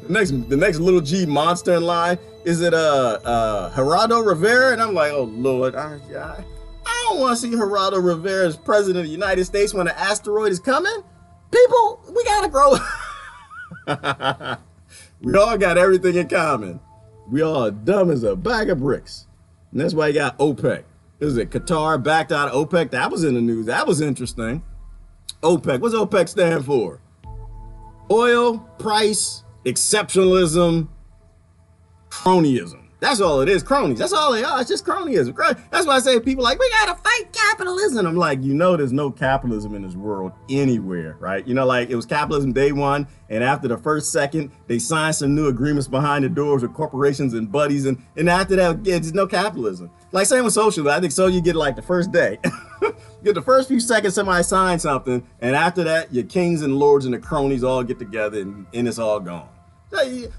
the next little G monster in line. Is it Gerardo Rivera? And I'm like, oh, Lord. I don't want to see Gerardo Rivera as president of the United States when an asteroid is coming. People, we gotta grow. We all got everything in common. We all dumb as a bag of bricks. And that's why you got OPEC. Is it Qatar backed out of OPEC? That was in the news. That was interesting. OPEC, what's OPEC stand for? Oil, price, exceptionalism, cronyism. That's all it is, cronies. That's all they are. It's just cronyism. That's why I say people like, we gotta fight capitalism. I'm like, there's no capitalism in this world anywhere, right? Like it was capitalism day one, and after the first second, they signed some new agreements behind the doors with corporations and buddies, and after that, there's no capitalism. Like same with socialism. I think so you get like the first day. Get the first few seconds somebody signs something, and after that, your kings and lords and the cronies all get together and it's all gone.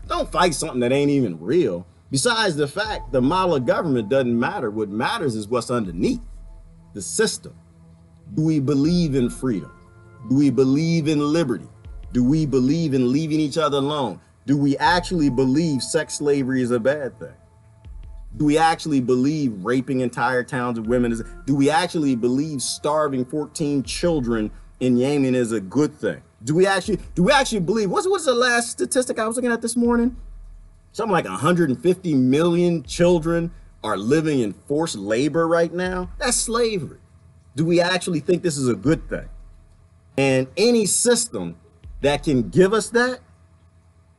Don't fight something that ain't even real. Besides the fact, the model of government doesn't matter. What matters is what's underneath the system. Do we believe in freedom? Do we believe in liberty? Do we believe in leaving each other alone? Do we actually believe sex slavery is a bad thing? Do we actually believe raping entire towns of women is? Do we actually believe starving 14 children in Yemen is a good thing? Do we actually believe, what's the last statistic I was looking at this morning? Something like 150 million children are living in forced labor right now. That's slavery. Do we actually think this is a good thing? And any system that can give us that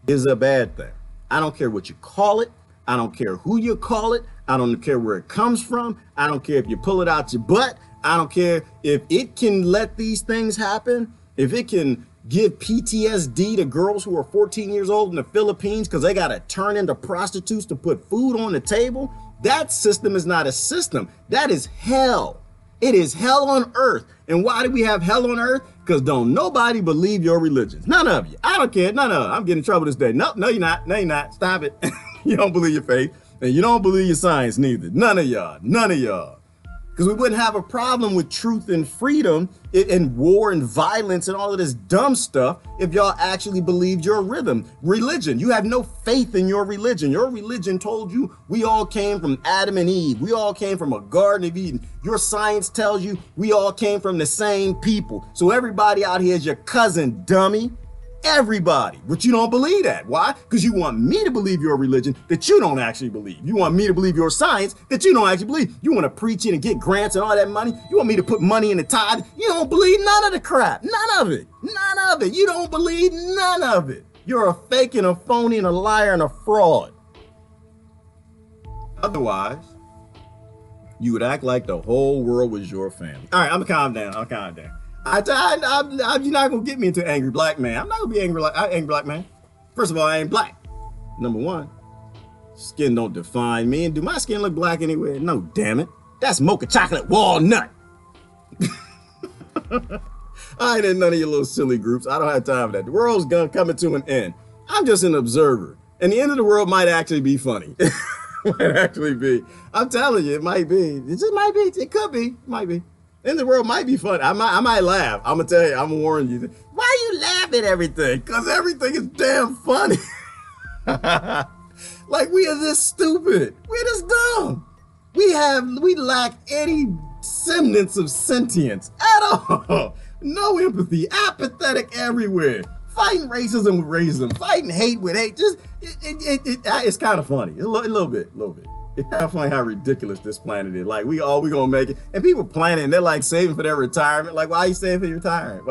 is a bad thing. I don't care what you call it. I don't care who you call it. I don't care where it comes from. I don't care if you pull it out your butt. I don't care if it can let these things happen. If it can give PTSD to girls who are 14 years old in the Philippines because they got to turn into prostitutes to put food on the table. That system is not a system. That is hell. It is hell on earth. And why do we have hell on earth? Because don't nobody believe your religions. None of you. I don't care. None of you. I'm getting in trouble this day. No, you're not. No, you're not. Stop it. You don't believe your faith. And you don't believe your science neither. None of y'all. None of y'all. Because we wouldn't have a problem with truth and freedom and war and violence and all of this dumb stuff if y'all actually believed your religion. You have no faith in your religion. Your religion told you we all came from Adam and Eve. We all came from a Garden of Eden. Your science tells you we all came from the same people. So everybody out here is your cousin, dummy. Everybody. But you don't believe that. Why? Because you want me to believe your religion that you don't actually believe. You want me to believe your science that you don't actually believe. You want to preach it and get grants and all that money. You want me to put money in the tithe. You don't believe none of the crap. None of it. None of it. You don't believe none of it. You're a fake and a phony and a liar and a fraud. Otherwise, you would act like the whole world was your family. All right, I'm calm down. I'll calm down. You're not gonna get me into angry black man. I'm not gonna be angry black man. First of all, I ain't black. Number one, skin don't define me. And do my skin look black anywhere? No, damn it. That's mocha chocolate walnut. I ain't in none of your little silly groups. I don't have time for that. The world's gonna come to an end. I'm just an observer. And the end of the world might actually be funny. Might actually be. I'm telling you, it might be. It just might be. It could be. It might be. In the world might be fun. I might laugh. I'm gonna tell you. I'm gonna warn you. Why you laugh at everything? Because everything is damn funny. Like we are this stupid. We're this dumb. We lack any semblance of sentience at all. No empathy. Apathetic everywhere. Fighting racism with racism. Fighting hate with hate. Just it's kind of funny. A little bit. It's kind of funny how ridiculous this planet is. Like, we gonna make it. And people planning, they're like saving for their retirement. Like, why are you saving for your retirement?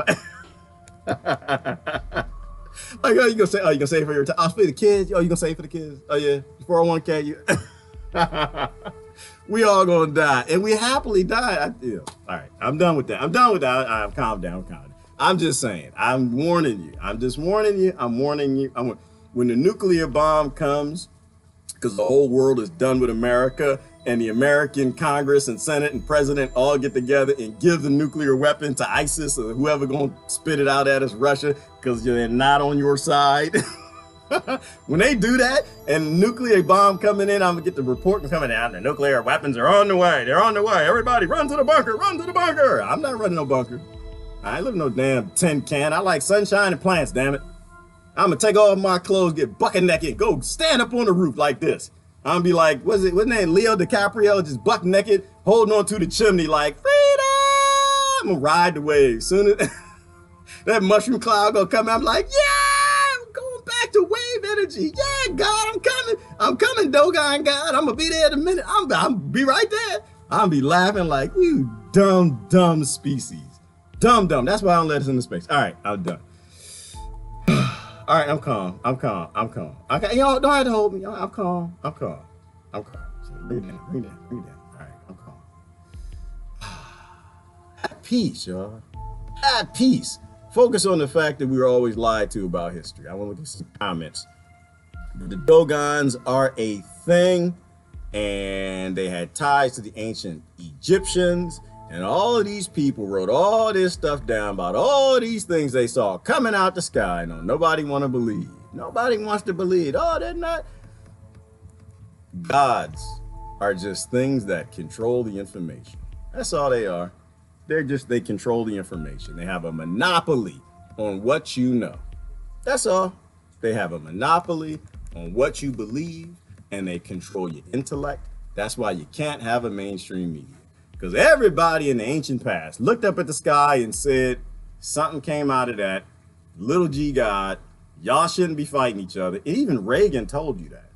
Like, oh, you gonna say, you gonna save for your retirement? Oh, for the kids? Oh, you gonna save for the kids? Oh, yeah. 401k, you. We all gonna die. And we happily die. All right, I'm done with that. I'm calm down. I'm just saying. I'm warning you. I'm just warning you. I'm warning you. When the nuclear bomb comes, because the whole world is done with America and the American Congress and Senate and President all get together and give the nuclear weapon to ISIS or whoever gonna spit it out at us, Russia, because they're not on your side. When they do that and nuclear bomb coming in, I'm gonna get the report coming out. The nuclear weapons are on the way. They're on the way. Everybody run to the bunker. Run to the bunker. I'm not running no bunker. I ain't living no damn tin can. I like sunshine and plants, damn it. I'm gonna take off my clothes, get bucket naked, go stand up on the roof like this. I'm gonna be like, what's his name? Leo DiCaprio, just buck naked, holding on to the chimney like, freedom! I'm gonna ride the wave. Soon as that mushroom cloud gonna come out, I'm like, yeah! I'm going back to wave energy. Yeah, God, I'm coming. I'm coming, Dogon God. I'm gonna be there in a minute. I'm gonna be right there. I'm gonna be laughing like, you dumb species. Dumb. That's why I don't let us into space. All right, I'm done. All right, I'm calm. Okay, y'all don't have to hold me. I'm calm. So breathe in. All right, I'm calm. At peace, y'all. At peace. Focus on the fact that we were always lied to about history. I want to look at some comments. The Dogons are a thing, and they had ties to the ancient Egyptians. And all of these people wrote all this stuff down about all these things they saw coming out the sky. No, nobody want to believe. Nobody wants to believe. Oh, they're not. Gods are just things that control the information. That's all they are. They control the information. They have a monopoly on what you know. That's all. They have a monopoly on what you believe, and they control your intellect. That's why you can't have a mainstream media. Because everybody in the ancient past looked up at the sky and said, something came out of that, little g God, y'all shouldn't be fighting each other. And even Reagan told you that.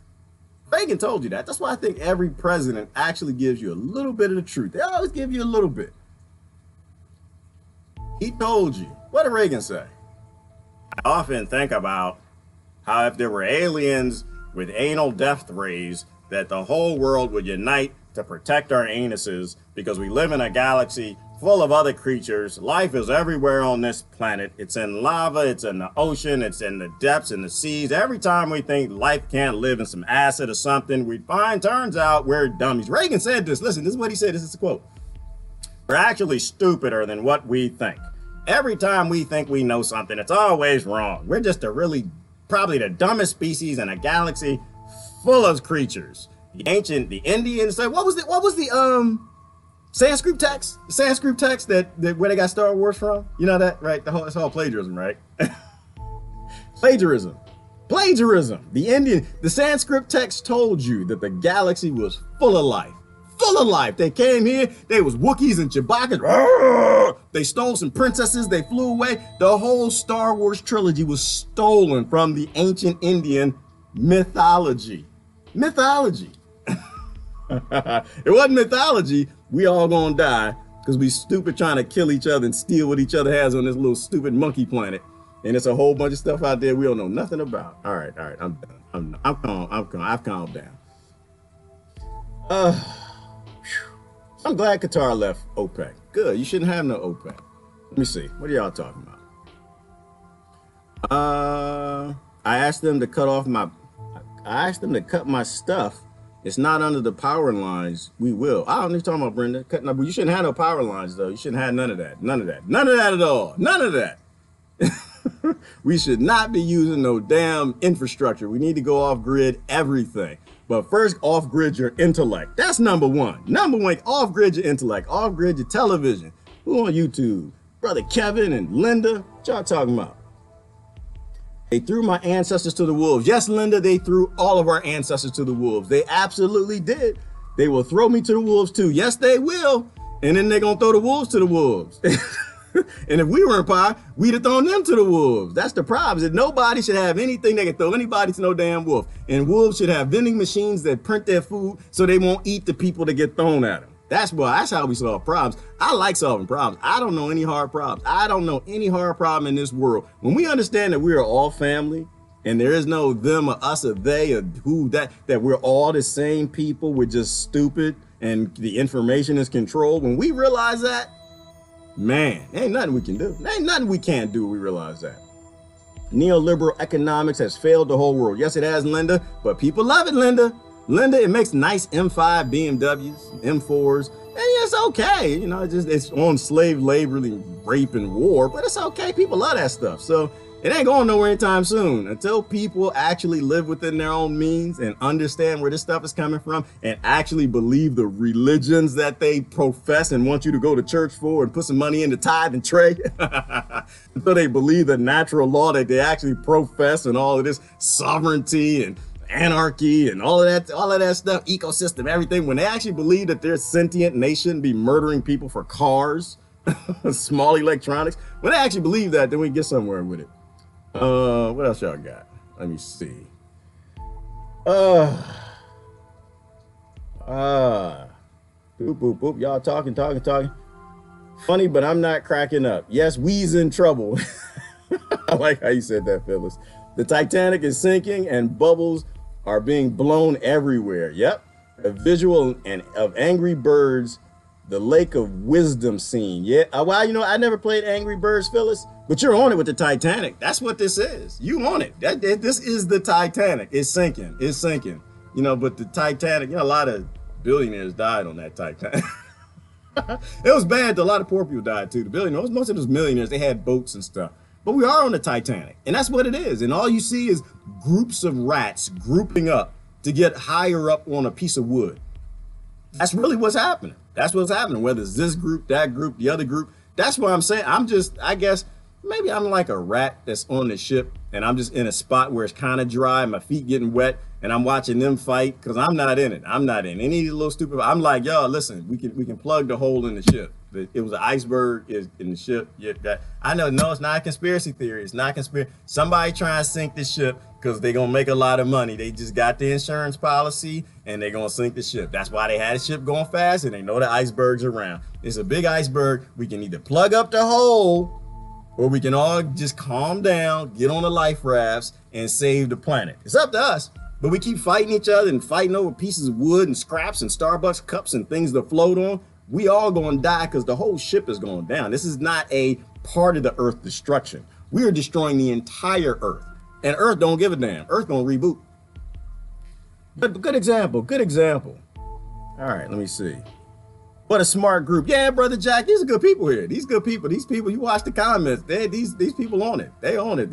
Reagan told you that. That's why I think every president actually gives you a little bit of the truth. They always give you a little bit. He told you. What did Reagan say? I often think about how if there were aliens with anal death rays, that the whole world would unite to protect our anuses because we live in a galaxy full of other creatures. Life is everywhere on this planet. It's in lava, it's in the ocean, it's in the depths, in the seas. Every time we think life can't live in some acid or something, we find, turns out we're dummies. Reagan said this. Listen, this is what he said. This is a quote. We're actually stupider than what we think. Every time we think we know something, it's always wrong. We're just probably the dumbest species in a galaxy full of creatures. The Indians said, what was the Sanskrit text? The Sanskrit text that where they got Star Wars from? You know that, right? It's all plagiarism, right? Plagiarism. The Sanskrit text told you that the galaxy was full of life. Full of life. They came here, they was Wookiees and Chewbacca's. They stole some princesses, they flew away. The whole Star Wars trilogy was stolen from the ancient Indian mythology. It wasn't mythology. We all gonna die because we stupid trying to kill each other and steal what each other has on this little stupid monkey planet. And it's a whole bunch of stuff out there we don't know nothing about. All right, I'm done. I'm calm. I've calmed down. I'm glad Qatar left OPEC. Good. You shouldn't have no OPEC. Let me see. What are y'all talking about? I asked them to cut my stuff. It's not under the power lines. We will. I don't know what you're talking about, Brenda. But you shouldn't have no power lines, though. You shouldn't have none of that. None of that at all. None of that. We should not be using no damn infrastructure. We need to go off grid everything. But first, off grid your intellect. That's number one. Number one, off grid your intellect. Off grid your television. Who on YouTube? Brother Kevin and Linda. What y'all talking about? They threw my ancestors to the wolves. Yes, Linda, they threw all of our ancestors to the wolves. They absolutely did. They will throw me to the wolves too. Yes, they will. And then they're going to throw the wolves to the wolves. And if we were in power, we'd have thrown them to the wolves. That's the problem. Is that nobody should have anything they can throw anybody to no damn wolf. And wolves should have vending machines that print their food so they won't eat the people that get thrown at them. That's how we solve problems. I like solving problems. I don't know any hard problems. I don't know any hard problem in this world. When we understand that we are all family and there is no them or us or they or who that we're all the same people, we're just stupid and the information is controlled. When we realize that, man, ain't nothing we can do. Ain't nothing we can't do. We realize that. Neoliberal economics has failed the whole world. Yes, it has, Linda, but people love it, Linda. Linda, it makes nice M5 BMWs, M4s, and it's okay. You know, it's on slave labor, rape, and war, but it's okay. People love that stuff. So it ain't going nowhere anytime soon until people actually live within their own means and understand where this stuff is coming from and actually believe the religions that they profess and want you to go to church for and put some money in the tithe and tray. Until they believe the natural law that they actually profess and all of this sovereignty and anarchy and all of that stuff, ecosystem, everything. When they actually believe that they're sentient and they shouldn't be murdering people for cars, small electronics, when they actually believe that, then we get somewhere with it. What else y'all got? Let me see. Boop, boop, boop. Y'all talking. Funny, but I'm not cracking up. Yes, we's in trouble. I like how you said that, Phyllis. The Titanic is sinking and bubbles are being blown everywhere. Yep. A visual of Angry Birds, the Lake of Wisdom scene. Yeah. Well, you know, I never played Angry Birds, Phyllis, but you're on it with the Titanic. That's what this is. You on it. This is the Titanic. It's sinking. It's sinking. You know, but the Titanic, you know, a lot of billionaires died on that Titanic. It was bad. A lot of poor people died too. The billionaires, most of those millionaires, they had boats and stuff. But we are on the Titanic, and that's what it is. And all you see is groups of rats grouping up to get higher up on a piece of wood. That's really what's happening. That's what's happening, whether it's this group, that group, the other group. That's what I'm saying. I guess, maybe I'm like a rat that's on the ship, and I'm just in a spot where it's kind of dry, my feet getting wet, and I'm watching them fight because I'm not in it. I'm not in any of these little stupid. I'm like, y'all, listen, we can plug the hole in the ship. It was an iceberg in the ship. Yeah, I know. No, it's not a conspiracy theory. It's not conspiracy. Somebody trying to sink the ship because they're gonna make a lot of money. They just got the insurance policy and they're gonna sink the ship. That's why they had the ship going fast, and they know the iceberg's around. It's a big iceberg. We can either plug up the hole, or we can all just calm down, get on the life rafts, and save the planet. It's up to us. But we keep fighting each other and fighting over pieces of wood and scraps and Starbucks cups and things to float on. We all gonna die because the whole ship is going down. This is not a part of the Earth destruction. We are destroying the entire Earth. And Earth don't give a damn. Earth gonna reboot. But good example, good example. All right, let me see. What a smart group. Yeah, Brother Jack, these are good people here. These good people, you watch the comments. These people on it. They own it.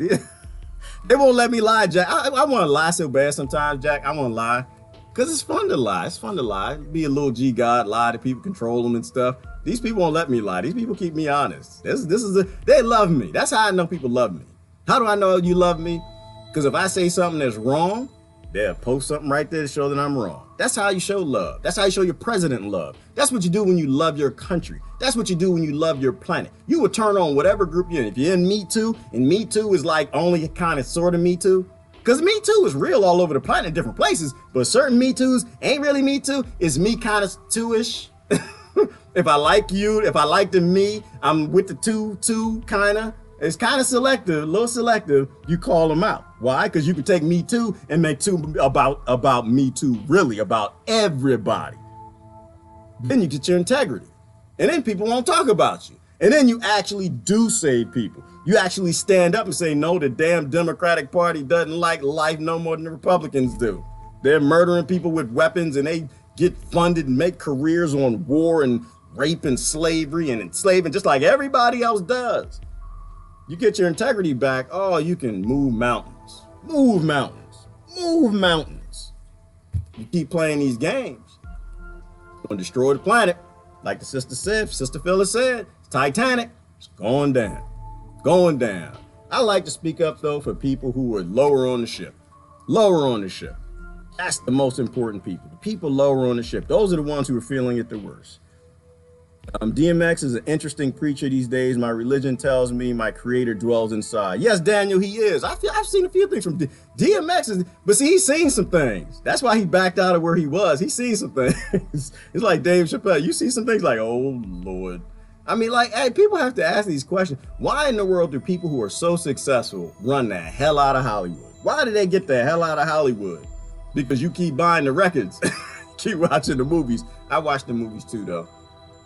They won't let me lie, Jack. I want to lie so bad sometimes, Jack. I want to lie. Because it's fun to lie. It's fun to lie. Be a little G God, lie to people, control them and stuff. These people won't let me lie. These people keep me honest. They love me. That's how I know people love me. How do I know you love me? Because if I say something that's wrong, they'll post something right there to show that I'm wrong. That's how you show love. That's how you show your president love. That's what you do when you love your country. That's what you do when you love your planet. You will turn on whatever group you're in. If you're in Me Too, and Me Too is like only kind of sort of Me Too, because Me Too is real all over the planet in different places, but certain Me Too's ain't really Me Too. It's me kind of too-ish. If I like you, if I like the me, I'm with the two kind of. It's kind of selective, a little selective. You call them out. Why? Because you can take Me Too and make two about Me Too, really about everybody. Then you get your integrity. And then people won't talk about you. And then you actually do save people. You actually stand up and say, no, the damn Democratic Party doesn't like life no more than the Republicans do. They're murdering people with weapons and they get funded and make careers on war and rape and slavery and enslaving just like everybody else does. You get your integrity back, oh, you can move mountains. Move mountains. Move mountains. You keep playing these games, you're gonna destroy the planet. Like the Sister Phyllis said, Titanic, it's going down. Going down. I like to speak up though for people who are lower on the ship. Lower on the ship. That's the most important people. The people lower on the ship. Those are the ones who are feeling it the worst. DMX is an interesting preacher these days. My religion tells me my creator dwells inside. Yes, Daniel, he is. I've seen a few things from DMX, but see, he's seen some things. That's why he backed out of where he was. He's seen some things. It's like Dave Chappelle. You see some things like, oh, Lord. I mean, like, hey, people have to ask these questions. Why in the world do people who are so successful run the hell out of Hollywood? Why do they get the hell out of Hollywood? Because you keep buying the records, keep watching the movies. I watch the movies too, though,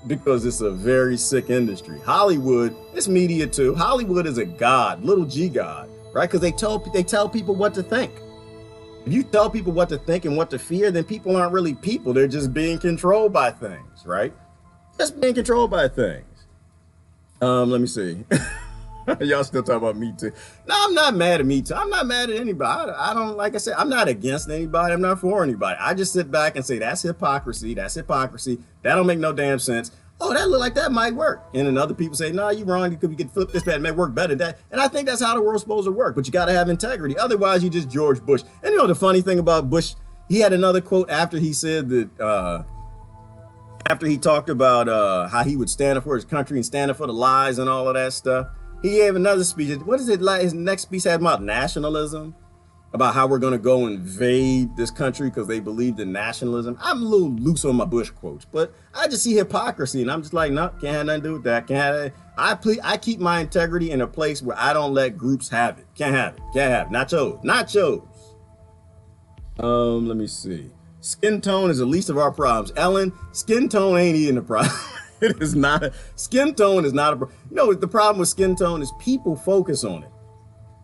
because it's a very sick industry. Hollywood, it's media too. Hollywood is a god, little G god, right? Because they tell people what to think. If you tell people what to think and what to fear, then people aren't really people. They're just being controlled by things, right? Just being controlled by things. Let me see. Y'all still talking about Me Too. No, I'm not mad at Me Too. I'm not mad at anybody. I don't, like I said, I'm not against anybody. I'm not for anybody. I just sit back and say, that's hypocrisy. That's hypocrisy. That don't make no damn sense. Oh, that look like that might work. And then other people say, no, you're wrong. You could flip this, that, it may work better than that. And I think that's how the world's supposed to work. But you got to have integrity. Otherwise, you just George Bush. And you know, the funny thing about Bush, he had another quote after he said that, after he talked about how he would stand up for his country and stand up for the lies and all of that stuff. He gave another speech. What is it like? His next speech had about nationalism, about how we're going to go invade this country because they believed in nationalism. I'm a little loose on my Bush quotes, but I just see hypocrisy, and I'm just like, no, can't have nothing to do with that. Can't have it. I keep my integrity in a place where I don't let groups have it. Can't have it. Can't have it. Nachos. Let me see. Skin tone is the least of our problems. Ellen, skin tone ain't even a problem. It is not. Skin tone is not a problem. You know, the problem with skin tone is people focus on it.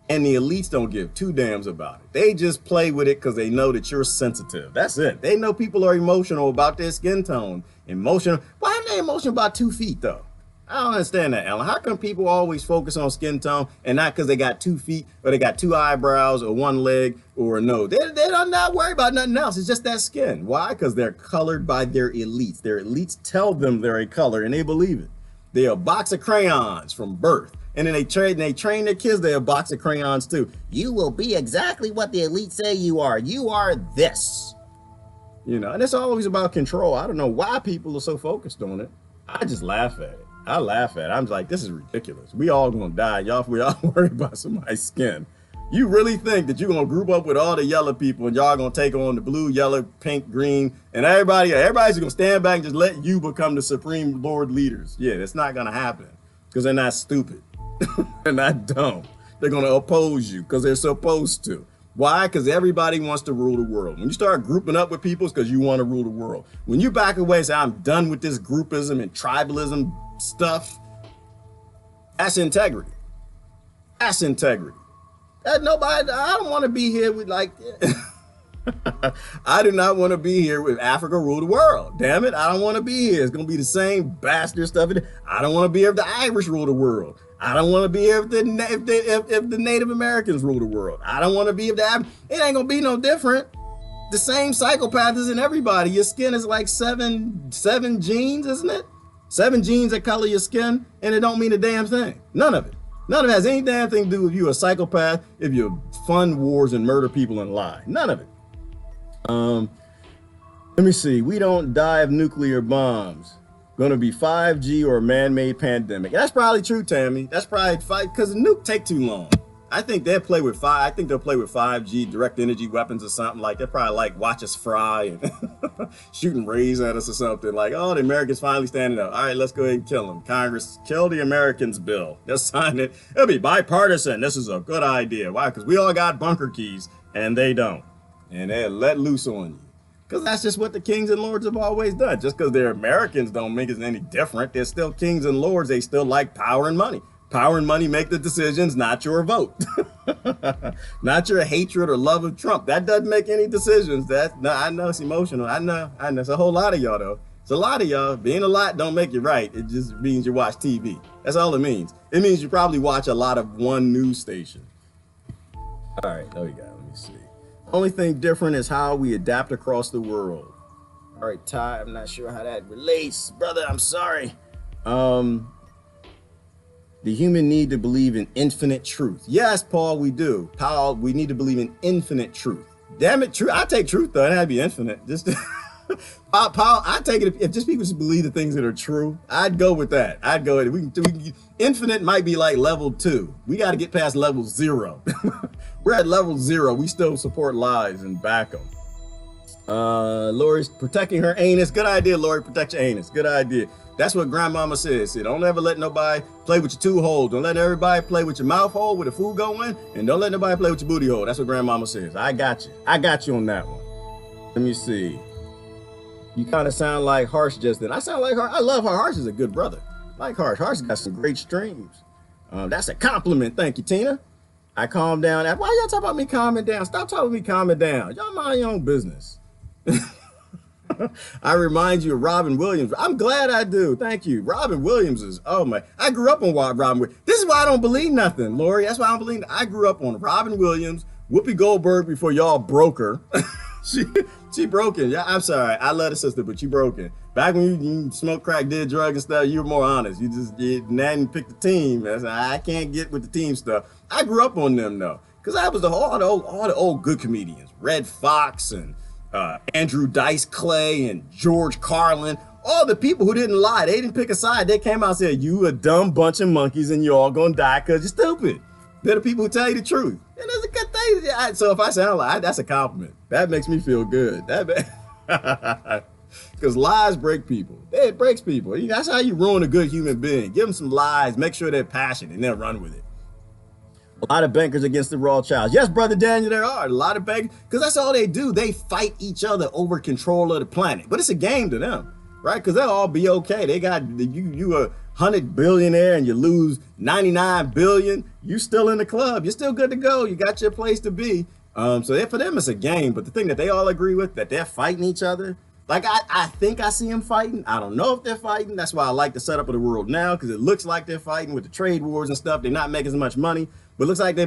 And the elites don't give two dams about it. They just play with it because they know that you're sensitive. That's it. They know people are emotional about their skin tone. Emotional. Why are they emotional about 2 feet, though? I don't understand that, Ellen. How come people always focus on skin tone and not because they got 2 feet or they got 2 eyebrows or 1 leg or a nose? They're not worried about nothing else. It's just that skin. Why? Because they're colored by their elites. Their elites tell them they're a color and they believe it. They're a box of crayons from birth. And then they train their kids, they're a box of crayons too. You will be exactly what the elites say you are. You are this. You know, and it's always about control. I don't know why people are so focused on it. I just laugh at it. I laugh at it. I'm like, this is ridiculous. We all gonna die. We all worried about somebody's skin. You really think that you're gonna group up with all the yellow people and y'all gonna take on the blue, yellow, pink, green, and everybody's gonna stand back and just let you become the supreme Lord leaders? Yeah, that's not gonna happen because they're not stupid. They're not dumb. They're gonna oppose you because they're supposed to. Why? Because everybody wants to rule the world. When you start grouping up with people, it's because you want to rule the world. When you back away and say, I'm done with this groupism and tribalism stuff, that's integrity. That's integrity. I don't want to be here with like, I do not want to be here with Africa rule the world. Damn it, I don't want to be here. It's going to be the same bastard stuff. I don't want to be here if the Irish rule the world. I don't want to be here if the Native Americans rule the world. I don't want to be if it ain't going to be no different. The same psychopath is in everybody. Your skin is like seven genes, isn't it? 7 genes that color your skin, and it don't mean a damn thing. None of it. None of it has any damn thing to do with you a psychopath if you fund wars and murder people and lie. None of it. Let me see. We don't die of nuclear bombs. Going to be 5G or a man-made pandemic. That's probably true, Tammy. That's probably because the nuke take too long. I think they'll play with 5G direct energy weapons or something like that. Probably like watch us fry and shooting rays at us or something like, oh, the Americans finally standing up. All right, let's go ahead and kill them. Congress, kill the Americans bill. Just sign it. It'll be bipartisan. This is a good idea. Why? Because we all got bunker keys and they don't. And they'll let loose on you. Because that's just what the kings and lords have always done. Just because they're Americans don't make it any different. They're still kings and lords. They still like power and money. Power and money make the decisions, not your vote. Not your hatred or love of Trump. That doesn't make any decisions. I know it's emotional. I know. It's a whole lot of y'all, though. It's a lot of y'all. Being a lot don't make you right. It just means you watch TV. That's all it means. It means you probably watch a lot of one news station. All right, there we go. Let me see. Only thing different is how we adapt across the world. All right, Ty, I'm not sure how that relates. Brother, I'm sorry. The human need to believe in infinite truth. Yes, Paul, we do. Paul, we need to believe in infinite truth. Damn it, truth. I take truth, though. It had to be infinite. Just Paul, I take it if just people just believe the things that are true, I'd go with that. I'd go with it. Infinite might be like level 2. We got to get past level 0. We're at level 0. We still support lies and back them. Lori's protecting her anus. Good idea, Lori. Protect your anus. Good idea. That's what grandmama says. See, don't ever let nobody play with your 2 holes. Don't let everybody play with your mouth hole where the food go in. And don't let nobody play with your booty hole. That's what grandmama says. I got you. I got you on that one. Let me see. You kind of sound like Harsh just then. I sound like Harsh. I love Harsh. Harsh is a good brother. Like Harsh. Harsh got some great streams. That's a compliment. Thank you, Tina. I calmed down. Why y'all talk about me calming down? Stop talking about me calming down. Y'all mind your own business. I remind you of Robin Williams. I'm glad I do. Thank you. Robin Williams is, oh my, I grew up on Robin Williams. This is why I don't believe nothing, Lori. That's why I don't believe. I grew up on Robin Williams, Whoopi Goldberg before y'all broke her. she broken. Yeah, I'm sorry. I love the sister, but you broken. Back when you smoked crack, did drugs and stuff, you were more honest. You just didn't pick the team. I can't get with the team stuff. I grew up on them though, because I was all the old good comedians, Red Fox and Andrew Dice Clay and George Carlin, all the people who didn't lie. They didn't pick a side. They came out and said, you a dumb bunch of monkeys and you're all gonna die because you're stupid. They're the people who tell you the truth. And that's a good thing. So if I sound like that's a compliment. That makes me feel good. Because lies break people. It breaks people. That's how you ruin a good human being. Give them some lies, make sure they're passionate, and then run with it. A lot of bankers against the Rothschilds. Yes, Brother Daniel, there are a lot of bankers, because that's all they do. They fight each other over control of the planet. But it's a game to them, right? Because they'll all be okay. They got you a 100 billionaire and you lose 99 billion. You still in the club. You're still good to go. You got your place to be. So for them, it's a game. But the thing that they all agree with, that they're fighting each other. Like, I think I see them fighting. I don't know if they're fighting. That's why I like the setup of the world now, because it looks like they're fighting with the trade wars and stuff. They're not making as much money, but it looks like they're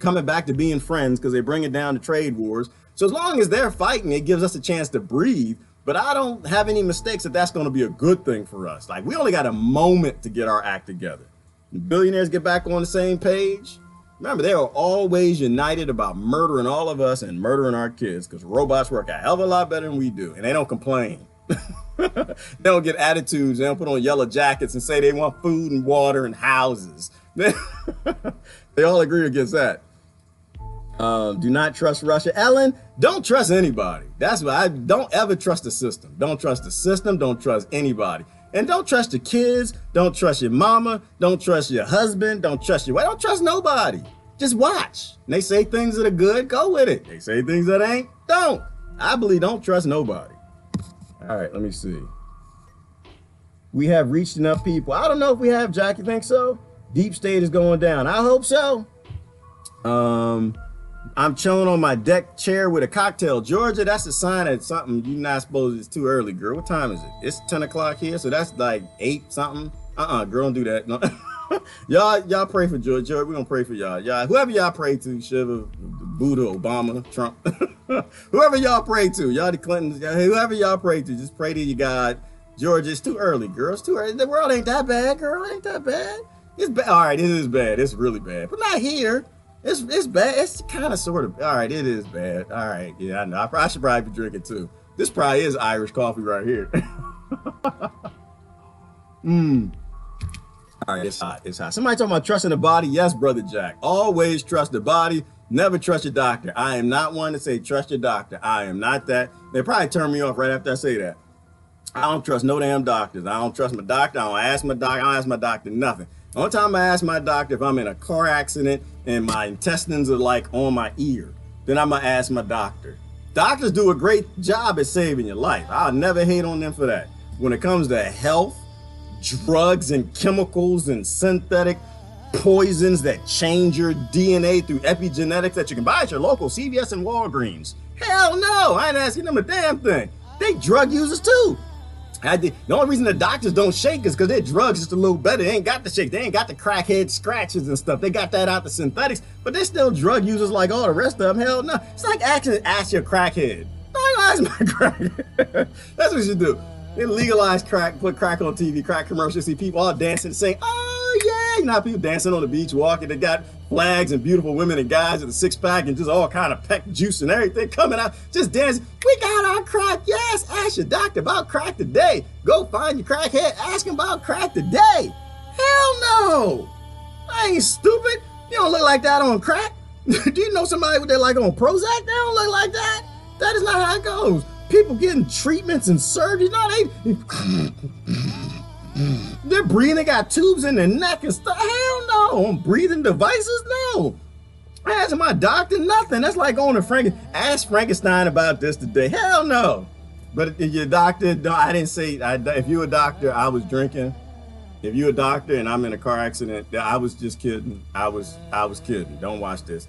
coming back to being friends because they're bringing down the trade wars. So as long as they're fighting, it gives us a chance to breathe. But I don't have any mistakes that that's going to be a good thing for us. Like, we only got a moment to get our act together. The billionaires get back on the same page. Remember, they are always united about murdering all of us and murdering our kids, because robots work a hell of a lot better than we do, and they don't complain. They don't get attitudes. They don't put on yellow jackets and say they want food and water and houses. They all agree against that. Do not trust Russia. Ellen, don't trust anybody. That's why I don't ever trust the system. Don't trust the system. Don't trust anybody. And don't trust your kids. Don't trust your mama. Don't trust your husband. Don't trust your wife. Don't trust nobody. Just watch. And they say things that are good, go with it. They say things that ain't, don't. I believe don't trust nobody. All right, let me see. We have reached enough people. I don't know if we have, Jack. You think so? Deep state is going down. I hope so. I'm chilling on my deck chair with a cocktail. Georgia, that's a sign of something you're not supposed to. It's too early, girl. What time is it? It's 10 o'clock here, so that's like 8 something. Girl, don't do that. No. y'all pray for Georgia. We're gonna pray for y'all. Whoever y'all pray to, Shiva, Buddha, Obama, Trump, whoever y'all pray to, y'all the Clintons, whoever y'all pray to, just pray to your God. Georgia, it's too early, girl. It's too early. The world ain't that bad, girl. It ain't that bad. It's bad. All right, it is bad. It's really bad, but not here. It's bad. It's kind of sort of. All right, it is bad. All right, yeah, I know. I should probably be drinking too. This probably is Irish coffee right here. All right, it's hot. It's hot. Somebody talking about trusting the body. Yes, Brother Jack. Always trust the body. Never trust your doctor. I am not one to say trust your doctor. I am not that. They probably turn me off right after I say that. I don't trust no damn doctors. I don't trust my doctor. I don't ask my doctor. I don't ask my doctor nothing. The only time I ask my doctor if I'm in a car accident and my intestines are like on my ear, then I'm gonna ask my doctor. Doctors do a great job at saving your life. I'll never hate on them for that. When it comes to health, drugs and chemicals and synthetic poisons that change your DNA through epigenetics that you can buy at your local CVS and Walgreens. Hell no, I ain't asking them a damn thing. They drug users too. The only reason the doctors don't shake is because their drugs just a little better. They ain't got the shake. They ain't got the crackhead scratches and stuff. They got that out the synthetics, but they're still drug users like all the rest of them. Hell no. It's like ask your crackhead. Don't ask my crackhead. That's what you do. They legalize crack, put crack on TV, crack commercials, see people all dancing, saying, oh yeah. You know how people dancing on the beach, walking, they got flags and beautiful women and guys with a six-pack and just all kind of peck juice and everything coming out, just dancing. We got our crack, yes. Ask your doctor about crack today. Go find your crackhead, ask him about crack today. Hell no. I ain't stupid. You don't look like that on crack. Do you know somebody with that like on Prozac? They don't look like that. That is not how it goes. People getting treatments and surgery, they're breathing, they got tubes in their neck and stuff. Hell no, on breathing devices, no. I asked my doctor, nothing. That's like going to ask Frankenstein about this today. Hell no. But if your doctor, no, I didn't say, if you a doctor, I was drinking, If you're a doctor and I'm in a car accident, I was just kidding. I was kidding. Don't watch this.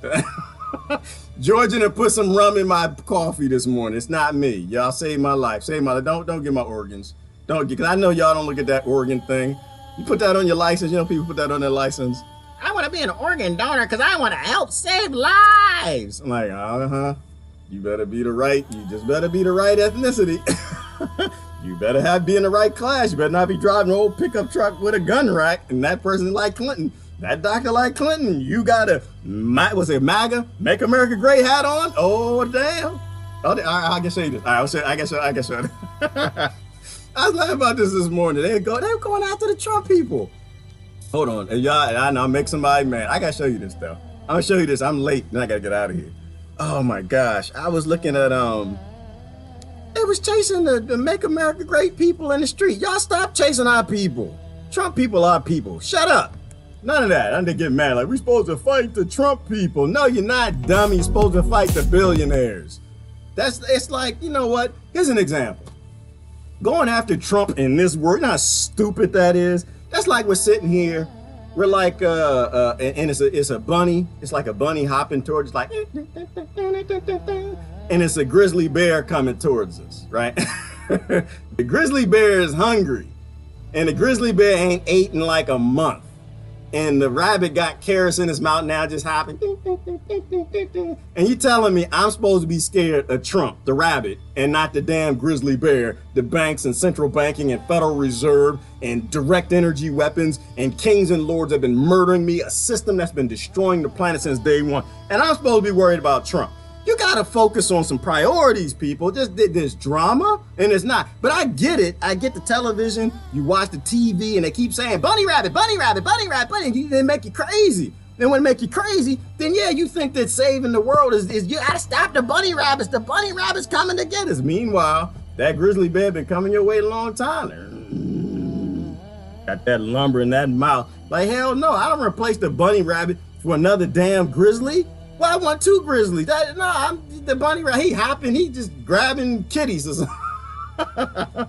Georgia done put some rum in my coffee this morning. It's not me. Y'all saved my life. Saved my life. Don't get my organs. Don't get, because I know y'all don't look at that organ thing. You put that on your license. You know, people put that on their license. I want to be an organ donor because I want to help save lives. I'm like, you better be the right. You just better be the right ethnicity. You better be in the right class. You better not be driving an old pickup truck with a gun rack. And that person like Clinton, that doctor like Clinton, you got a, what's it, MAGA, Make America Great hat on? Oh, damn. Oh, I can show you this. I can show you. I was laughing about this morning. They were going after the Trump people. Hold on. Y'all, I know, make somebody mad. I got to show you this, though. I'm going to show you this. I'm late. Then I got to get out of here. Oh, my gosh. I was looking at, they was chasing the Make America Great people in the street. Y'all stop chasing our people. Trump people are people. Shut up. None of that. I didn't get mad. Like, we're supposed to fight the Trump people. No, you're not, dummy. You're supposed to fight the billionaires. It's like, you know what? Here's an example. Going after Trump in this world, you know how stupid that is? That's like we're sitting here. We're like, and it's a bunny. It's like a bunny hopping towards, it's like, and it's a grizzly bear coming towards us, right? The grizzly bear is hungry, and the grizzly bear ain't ate in like a month. And the rabbit got carrots in his mouth now, just hopping. And you telling me I'm supposed to be scared of Trump, the rabbit, and not the damn grizzly bear, the banks and central banking and Federal Reserve and direct energy weapons and kings and lords have been murdering me, a system that's been destroying the planet since day one. And I'm supposed to be worried about Trump. You gotta focus on some priorities, people. Just this drama, and it's not. But I get it. I get the television. You watch the TV, and they keep saying, bunny rabbit, bunny rabbit, bunny rabbit, bunny. They make you crazy. Then when it make you crazy, then yeah, you think that saving the world is you gotta stop the bunny rabbits. The bunny rabbits coming to get us. Meanwhile, that grizzly bear been coming your way a long time. Got that lumber in that mouth. Like, hell no, I don't replace the bunny rabbit for another damn grizzly. Well, I want two grizzlies. I'm the bunny rabbit. He hopping, he just grabbing kitties or something. I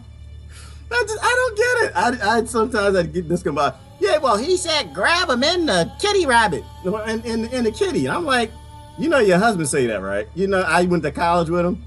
don't get it. I sometimes I get this come by. Yeah, well, he said grab him in the kitty rabbit, in the kitty. And I'm like, you know, your husband say that, right? You know, I went to college with him.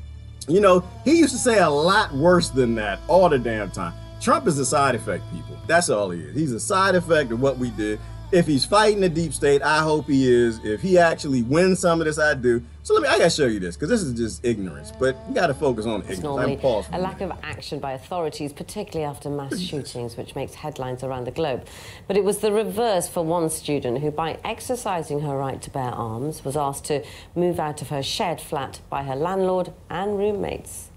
You know, he used to say a lot worse than that all the damn time. Trump is a side effect, people. That's all he is. He's a side effect of what we did. If he's fighting the deep state, I hope he is. If he actually wins some of this, I do. So I gotta show you this, because this is just ignorance. But you gotta focus on ignorance. Normally a lack of action by authorities, particularly after mass shootings, which makes headlines around the globe. But it was the reverse for one student who, by exercising her right to bear arms, was asked to move out of her shared flat by her landlord and roommates.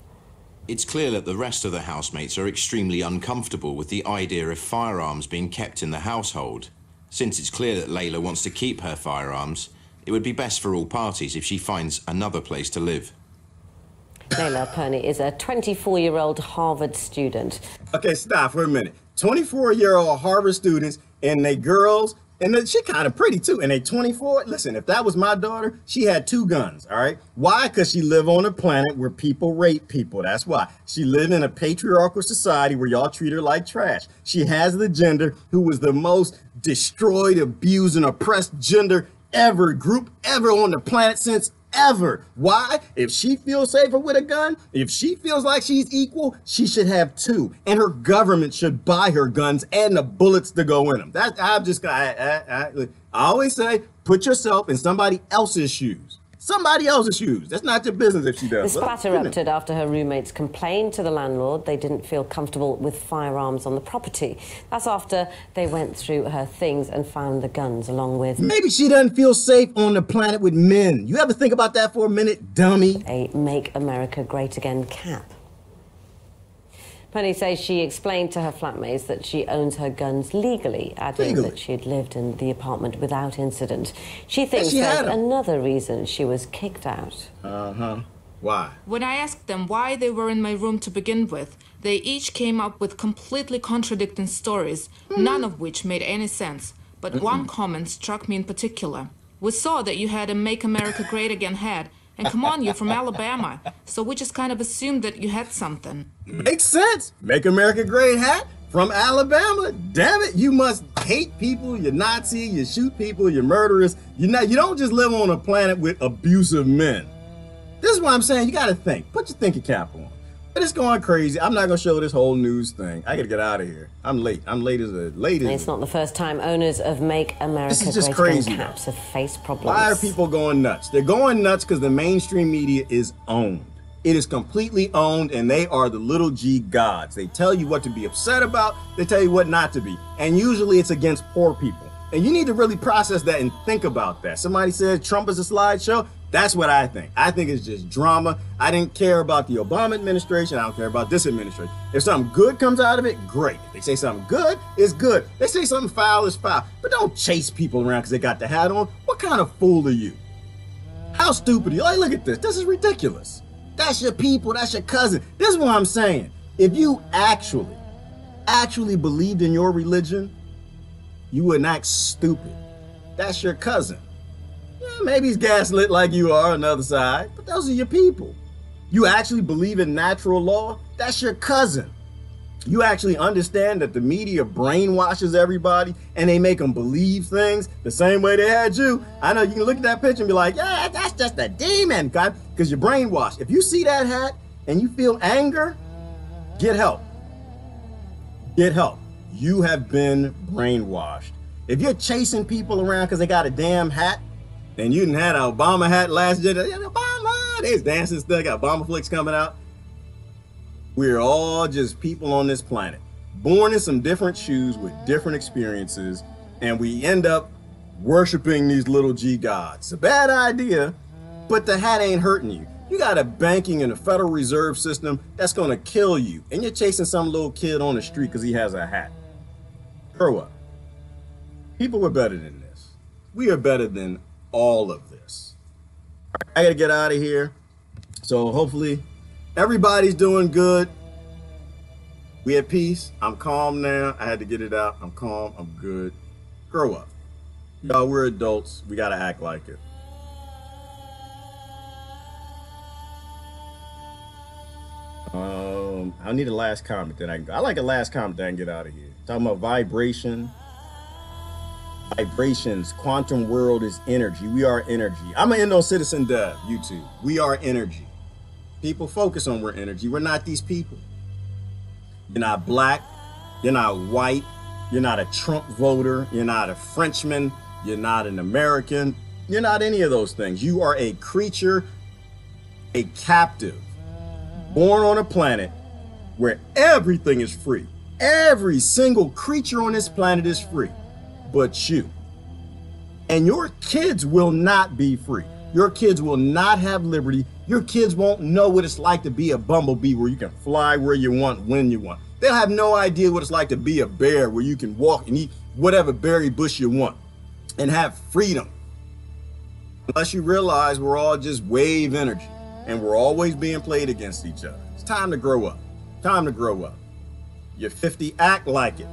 It's clear that the rest of the housemates are extremely uncomfortable with the idea of firearms being kept in the household. Since it's clear that Layla wants to keep her firearms, it would be best for all parties if she finds another place to live. Layla Perney is a 24-year-old Harvard student. Okay, stop for a minute. 24-year-old Harvard students, and they girls, and she kind of pretty too, and they 24. Listen, if that was my daughter, she had 2 guns, all right? Why? Because she live on a planet where people rape people. That's why. She lived in a patriarchal society where y'all treat her like trash. She has the gender who was the most destroyed, abused, and oppressed gender ever, group ever on the planet since ever. Why? If she feels safer with a gun, if she feels like she's equal, she should have 2. And her government should buy her guns and the bullets to go in them. I always say, put yourself in somebody else's shoes. Somebody else's shoes. That's not your business if she does. The spat erupted after her roommates complained to the landlord they didn't feel comfortable with firearms on the property. That's after they went through her things and found the guns along with... Maybe she doesn't feel safe on the planet with men. You ever think about that for a minute, dummy? A Make America Great Again cap. Penny says she explained to her flatmates that she owns her guns legally, adding that she had lived in the apartment without incident. She thinks there's another reason she was kicked out. Why? When I asked them why they were in my room to begin with, they each came up with completely contradicting stories, none of which made any sense. But one comment struck me in particular. We saw that you had a Make America Great Again hat, and come on, you're from Alabama, so we just kind of assumed that you had something. Makes sense. Make America Great hat. from Alabama. Damn it, you must hate people, you're Nazi, you shoot people, you're murderers. You don't just live on a planet with abusive men. This is what I'm saying, you gotta think. Put your thinking cap on. But it's going crazy. I'm not gonna show this whole news thing. I gotta get out of here. I'm late. I'm late as a lady. It's not the first time owners of Make America Great Again caps have faced problems. Why are people going nuts? They're going nuts because the mainstream media is owned. It is completely owned, and they are the little g gods. They tell you what to be upset about. They tell you what not to be. And usually it's against poor people. And you need to really process that and think about that. Somebody said Trump is a slideshow. That's what I think. I think it's just drama. I didn't care about the Obama administration. I don't care about this administration. If something good comes out of it, great. If they say something good, it's good. They say something foul, is foul. But don't chase people around because they got the hat on. What kind of fool are you? How stupid are you? Like, look at this. This is ridiculous. That's your people. That's your cousin. This is what I'm saying. If you actually believed in your religion, you wouldn't act stupid. That's your cousin. Yeah, maybe he's gaslit like you are on the other side, but those are your people. You actually believe in natural law? That's your cousin. You actually understand that the media brainwashes everybody and they make them believe things the same way they had you. I know you can look at that picture and be like, yeah, that's just a demon, guy, because you're brainwashed. If you see that hat and you feel anger, get help. Get help. You have been brainwashed. If you're chasing people around because they got a damn hat, and you didn't have an Obama hat last year, Obama, there's dancing stuff, got Obama flicks coming out. We're all just people on this planet, born in some different shoes with different experiences, and we end up worshiping these little g gods. It's a bad idea, but the hat ain't hurting you. You got a banking and a Federal Reserve system that's gonna kill you, and you're chasing some little kid on the street because he has a hat. Grow up. People are better than this. We are better than all of this. I gotta get out of here. So hopefully everybody's doing good. We at peace. I'm calm now. I had to get it out. I'm calm. I'm good. Grow up. Y'all, we're adults. We gotta act like it. I need a last comment that I can go. I like a last comment that I can get out of here. Talking about vibration. Vibrations, quantum world is energy. We are energy. I'm gonna end on Citizen Dev, YouTube. We are energy. People focus on we're energy. We're not these people. You're not black. You're not white. You're not a Trump voter. You're not a Frenchman. You're not an American. You're not any of those things. You are a creature, a captive, born on a planet where everything is free. Every single creature on this planet is free. But you. And your kids will not be free. Your kids will not have liberty. Your kids won't know what it's like to be a bumblebee where you can fly where you want, when you want. They'll have no idea what it's like to be a bear where you can walk and eat whatever berry bush you want and have freedom. Unless you realize we're all just wave energy and we're always being played against each other. It's time to grow up. Time to grow up. You're 50, act like it.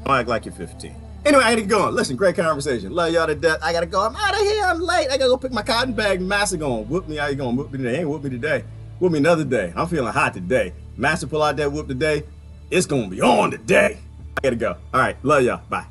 Don't act like you're 15. Anyway, I gotta go. Listen, great conversation. Love y'all to death. I gotta go. I'm out of here. I'm late. I gotta go pick my cotton bag. Master gonna whoop me. How you gonna whoop me today? Ain't whoop me today. Whoop me another day. I'm feeling hot today. Master pull out that whoop today. It's gonna be on today. I gotta go. All right. Love y'all. Bye.